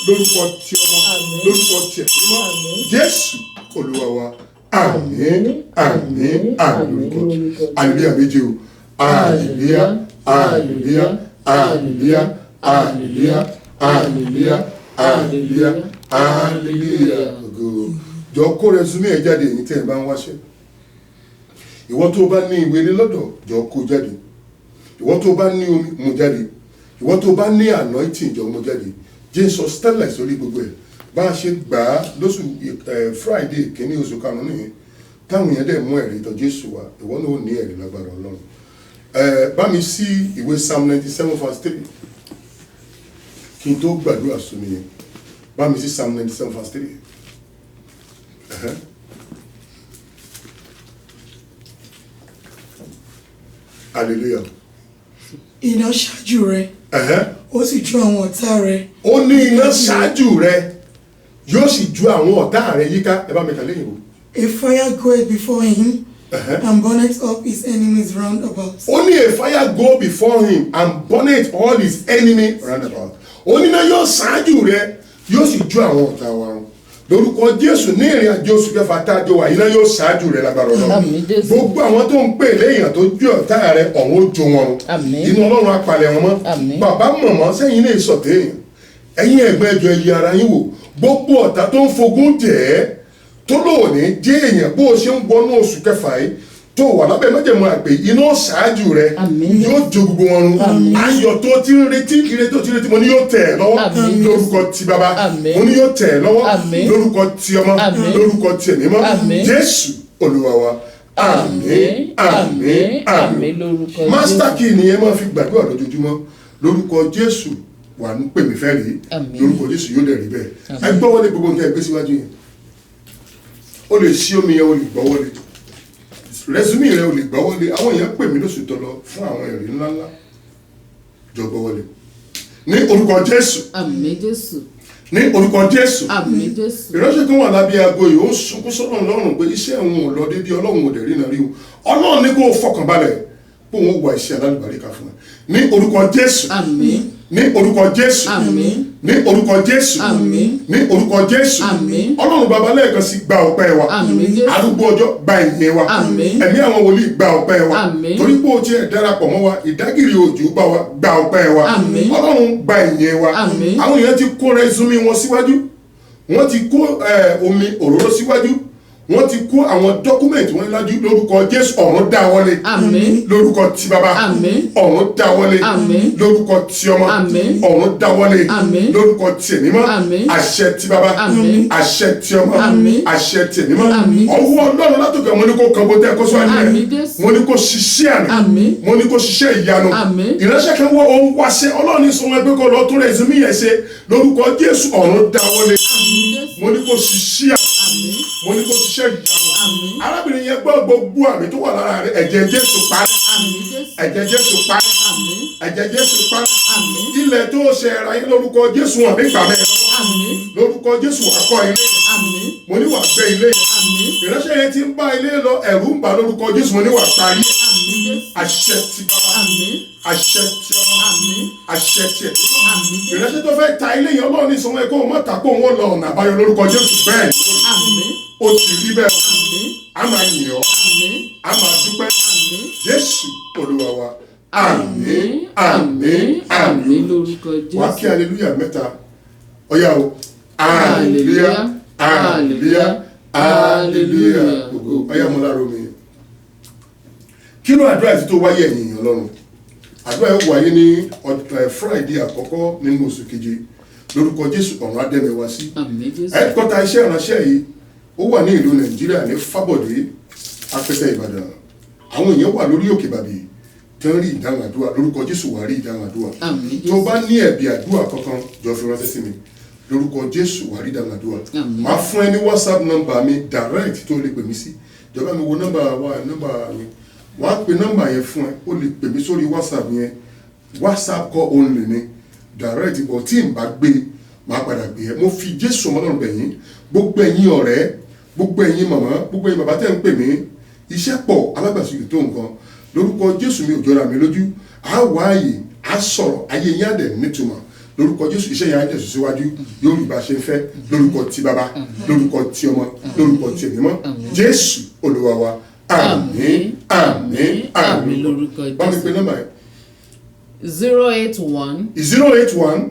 lórúkọ ti Ọmọ, lórúkọ ti Ẹ̀mí Mímọ́. Jésù Olúwa wa. Àmín, àmín, àmín lórúkọ. Hallelujah méje o. Hallelujah, hallelujah, hallelujah, hallelujah, hallelujah, hallelujah, hallelujah. Jọ kó rẹsúmí ẹ jáde èyí tẹ́ ẹ bá ń wáṣẹ́. Ìwọ tó bá ní ìwé lọ́dọ̀ jọ kó jáde. Ìwọ tó bá ní omi mú jáde. Ìwọ tó bá ní anointing jọ mú jáde. Jésù stella sórí gbogbo ẹ̀. Bá a ṣe gbà á lóṣù Friday kìíní oṣù karùn-ún nìyẹn. Táwọn èèyàn dẹ̀ mú ẹ̀rí tọ̀ Jésù wá. Ìwọ náà ò ní ẹ̀rí lágbára Ọlọ́run. Bá mi sí ìwé Psalm 97 verse 3 kí n tó gbàdúrà sómi yẹn. Bá mi sí Psalm 97 verse 3. Hallelujah. Iná ṣáájú rẹ, ó sì ju àwọn ọ̀tá rẹ. Ó ní iná ṣáájú rẹ, yóò sì ju àwọn ọ̀tá rẹ yíká. Ẹ bá mi kà lẹ́yìn o. A fire goeth before him, and burneth up his enemies round about. Ó ní a fire go before him and burneth all his enemies round about. Ó ní iná yóò ṣáájú rẹ, yóò sì ju àwọn ọ̀tá wa run. Lórúkọ Jésù ní ìrìn àjò oṣù kẹfà tá a jọ wà iná yóò ṣáájú rẹ lágbára Ọlọ́run. Gbogbo àwọn tó ń pè léèyàn tó ju ọ̀tá rẹ ọ̀hún ó jó wọn run. Inú Ọlọ́run apalẹ̀ wọn mọ́. Bàbá mọ̀mọ́ sẹ́yìn lè sọ̀tẹ̀ èèyàn. Ẹ̀yin ẹ̀gbọ́n ẹjọ́ ẹ̀yẹ ara yín wò. Gbogbo ọ̀tá tó ń fogún jẹ́ ẹ́ tó lóòní jẹ́ èèyàn bó o ṣe ń wọnú oṣù kẹfà yìí tó wà lábẹ́ májẹ̀mú àgbè iná ṣáájú rẹ yóò jó gbogbo wọn run. Ayọ̀ tó ti ń retí ire tó ti retí mo ní yóò tẹ̀ ẹ́ lọ́wọ́ lórúkọ ti Bàbá mo ní yóò tẹ̀ ẹ́ lọ́wọ́ lórúkọ ti Ọmọ lórúkọ ti Ẹ̀mí Mímọ́ Jésù Olúwa wa. Àmín, àmín, àmín. Master key nìyẹn máa fi gbàdúrà lójoojúmọ́ lórúkọ Jésù wà ń pè mí fẹ́ rí lórúkọ Jésù yóò dẹ̀ rí bẹ́ẹ̀. Ẹ gbọ́ wọlé gbogbo nǹkan ẹ gbé síwájú yẹn. O lè ṣí omi yẹn o lè gbọ́ wọlé. Rẹ́súmì rẹ o lè gbọ́ wọlé. Àwọn èèyàn pè mí lóṣù tó lọ fún àwọn ẹ̀rí ńláńlá. Jọ gbọ́ wọlé. Ní orúkọ Jésù. Àmín Jésù. Ní orúkọ Jésù. Àmín Jésù. Ìránṣẹ́ kan wà lábẹ́ aago yìí ó ń sunkún sọ́nà lọ́rùn pé iṣẹ́ òun ò lọ déédéé Ọlọ́run ò dẹ̀ rí náà rí o. Ọlọ́run ní kó o fọkàn balẹ̀ pé òun ó wà iṣẹ́ alálùbáríkà fún ẹ. Ní orúkọ Jésù. Àmín. Ní orúkọ Jésù. Àmín. Ní orúkọ Jésù. Àmín. Ní orúkọ Jésù. Àmín. Ọlọ́run bàbá lẹ́ẹ̀kan sí gba ọpẹ́ wa. Àmín Jésù. Arúgbó ọjọ́ gba ìyìn wa. Àmín. Ẹ̀mí àwọn wòlíì gba ọpẹ́ wa. Àmín. Torí pé o ti ẹ̀ darapọ̀ mọ́ wa ìdágìrì òjò bá wa gba ọpẹ́ wa. Àmín. Ọlọ́run gba ìyìn wa. Àmín. Àwọn èèyàn ti kó rẹ́súmì wọn síwájú. Wọ́n ti kó omi òróró síwájú. Wọ́n ti kó àwọn dọ́kúmẹ̀ntì wọn lájú lórúkọ Jésù ọ̀run dá wọlé. Àmín. Lórúkọ ti Bàbá. Àmín. Ọ̀run dá wọlé. Àmín. Lórúkọ ti Ọmọ. Àmín. Ọ̀run dá wọlé. Àmín. Lórúkọ ti Ẹ̀mí Mímọ́. Àmín. Àṣẹ ti Bàbá. Àmín. Àṣẹ ti Ọmọ. Àmín. Àṣẹ ti Ẹ̀mí Mímọ́. Àmín. Ọwọ́ Ọlọ́run látòkè mo ní kó kan bó tẹ́ kó sọ́ọ́ Àmín nílẹ̀. Jésù. Mo ní kó ṣiṣẹ́ àmì. Àmín. Mo ní kó ṣiṣẹ́ ìyanu. Àmín. Ìránṣẹ́ kan wọ ohun wáṣẹ Ọlọ́run ní sọ wọn pé kó lọ tún rẹ̀ ìsinmi yẹn ṣe lórúkọ Jésù ọ̀run dá wọlé. Àmín Jésù. Mo ní kó ṣiṣẹ́ àmì. Àmín. Mo ní kó ṣiṣẹ́ ìyanu. Àmín. Arábìnrin yẹn gbọ́ gbogbo àmì tó wà lára rẹ̀ ẹ̀jẹ̀ Jésù parí. Àmín Jésù. Ẹ̀jẹ̀ Jésù parí. Àmín. Ẹ̀jẹ̀ Jésù parí. Àmín. Ilẹ̀ tó ṣe ẹ̀ra yín lórúkọ Jésù wọn nígbà mẹ́rin. Àmín. Lórúkọ Jésù wà kọ́ ilé yẹn. Àmín. Mo ní wà gbé ilé yẹn. Àmín. Ìránṣẹ́ yẹn ti ń bá ilé lọ ẹ̀rù ń bà lórúkọ Jésù mo ní wà parí. Àmín Jésù. Àṣẹ ti Bàbá. Àmín. Àṣẹ ti Ọmọ. Àmín. Àṣẹ ti Ẹ̀mí. Àmín Jésù. Ìránṣẹ́ tó fẹ́ ta ilé yẹn Ọlọ́run ní sọ wọn kó o má ta kó wọn lọ ọ̀nà àbáyọ lórúkọ Jésù bẹ́ẹ̀ ni. Àmín. Ó ti rí bẹ́ẹ̀. Àmín. A máa yìn ọ́. Àmín. A máa dúpẹ́. Àmín. Jésù Olúwa wa. Àmín. Àmín. Àmín lórúkọ Wá kí Jésù. hallelujah mẹ́ta. Ọ̀yá o. Hallelujah. Hallelujah. Hallelujah. Ògo. Ọ̀yá mo lára omi. Kí ló àdúrà tí tó wáyé ẹ̀yìn èèyàn lọ́rùn? Àdúrà yóò wáyé ní Friday àkọ́kọ́ nínú oṣù keje. Lórúkọ Jésù ọ̀run á dẹ́mi wá sí. Àmín Jésù. Headquarter iṣẹ́ ìránṣẹ́ yìí ó wà ní ìlú Nàìjíríà ní Fábọ̀dé, Apẹtẹ, Ìbàdàn. Àwọn èèyàn wà lórí òkè bàbí tán rí ìdáhùn àdúrà lórúkọ Jésù wà rí ìdáhùn àdúrà. Àmín. tó bá ní ẹ̀bì àdúrà kankan jọ fi ránṣẹ́ sí mi lórúkọ Jésù wà rí ìdáhùn àdúrà. Àmín. máa fún ẹ ní WhatsApp nọ́mbà mi direct tó lè pè mí sí ìjọba mi wo nọ́mbà mi wọ́n á pe nọ́mbà yẹn fún ẹ ó lè pè mí sórí WhatsApp yẹn WhatsApp call only ni direct bọ̀ tí n bá gbé máa padà gbé ẹ mo fi Jésù ọmọlọ́run bẹ̀yìn gbogbo ẹ̀yin ọ̀rẹ́ gbogbo ẹ̀yin màmá gbogbo ẹ̀yin bàbá tẹ́ ń pè mí iṣẹ́ pọ̀ alágbàsókè tó nǹkan lórúkọ Jésù mi ò jọra mi lójú á wá ààyè á sọ̀rọ̀ ayé yín á dẹ̀ nítumọ̀ lórúkọ Jésù iṣẹ́ yẹn á jẹ̀sùn síwájú yóò rí bá ṣe ń fẹ́ lórúkọ ti bàbá lórúkọ ti ọmọ lórúkọ ti ẹ̀mí mọ́ Jésù Olúwa wa àmín àmín àmín lórúkọ bá mi pe nọ́mbà yẹn 081 081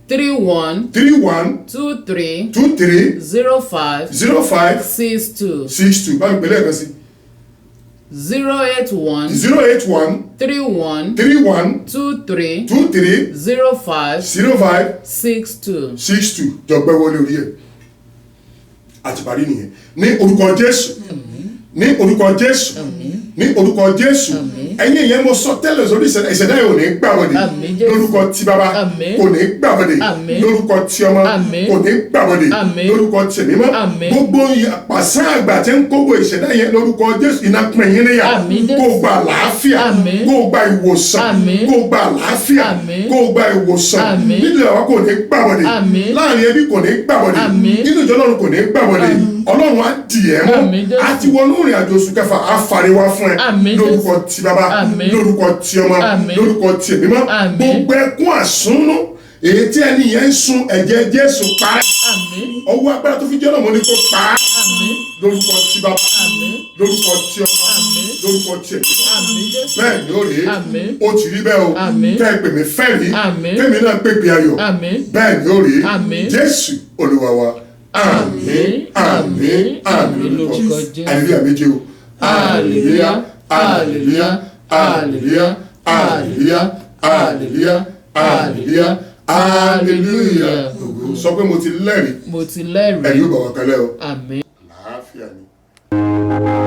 31 31 23 23 05 05 62 62 bá mi pe lẹ́ẹ̀kan sí 081 081 31 31 23 23 05 05 62. 62 jọgbẹ́ wọlé orí ẹ̀ àti parí nìyẹn ní orúkọ Jésù ní orúkọ Jésù ní orúkọ Jésù ẹ̀yin ìyẹn mo sọ tẹ́lẹ̀ sórí ìṣẹ̀dá yìí ò ní gbàbọ̀dé Àmín, Jésù. lórúkọ ti bàbá Àmín. kò ní gbàbọ̀dé Àmín. lórúkọ ti ọmọ Àmín. kò ní gbàbọ̀dé Àmín. lórúkọ ti ẹ̀mí mọ́ Àmín. gbogbo pàṣẹ àgbà tí ń kógbó ìṣẹ̀dá yẹn lórúkọ Jésù iná pín yín níyà Àmín, Jésù. kó gba àlàáfíà Àmín. kó gba ìwòsàn Àmín. kó gba àlàáfíà Àmín. kó gba ìwòsàn Àmín. nílé àwa kò ní gbàbọ̀dé Àmín. láàrin ẹbí kò ní gbàbọ̀dé Àmín. nínú ìjọ Ọlọ́run kò ní gbàbọ̀dé Ọlọ́run á dì ẹ́ mọ́ Àmín, Jésù. àti wọnú ìrìn àjò oṣù kẹfà á fariwa fún ẹ Àmín, lórúkọ ti bàbá Àmín. lórúkọ ti ọmọ Àmín. lórúkọ ti ẹ̀mí mọ́ Àmín. gbogbo ẹkún àsúnú èyí tí ẹni yẹn ń sun ẹ̀jẹ̀ Jésù parẹ́ Àmín. ọwọ́ agbára tó fi jẹ́ ọlọ́mọ ní kó parẹ́ Àmín. lórúkọ ti bàbá Àmín. lórúkọ ti ọmọ Àmín. lórúkọ ti ẹ̀mí mọ́ Àmín, Jésù. bẹ́ẹ̀ ni ó rèé Àmín. ó ti rí bẹ́ẹ̀ o Àmín. kẹ́ ẹ pè mí fẹ́ rí Àmín. kémi náà pè pé ayọ̀ Àmín. bẹ́ẹ̀ ni ó rèé Àmín. Jésù Olúwa wa àmín àmín àmín lórúkọ Jésù. hallelujah méje o Hallelujah, hallelujah, hallelujah, hallelujah, hallelujah, hallelujah, hallelujah. sọ pé mo ti lẹ́rìí Mo ti ẹ̀rí lẹ́rìí. ó bá wa kalẹ̀ o Àmín. àlàáfíà ni.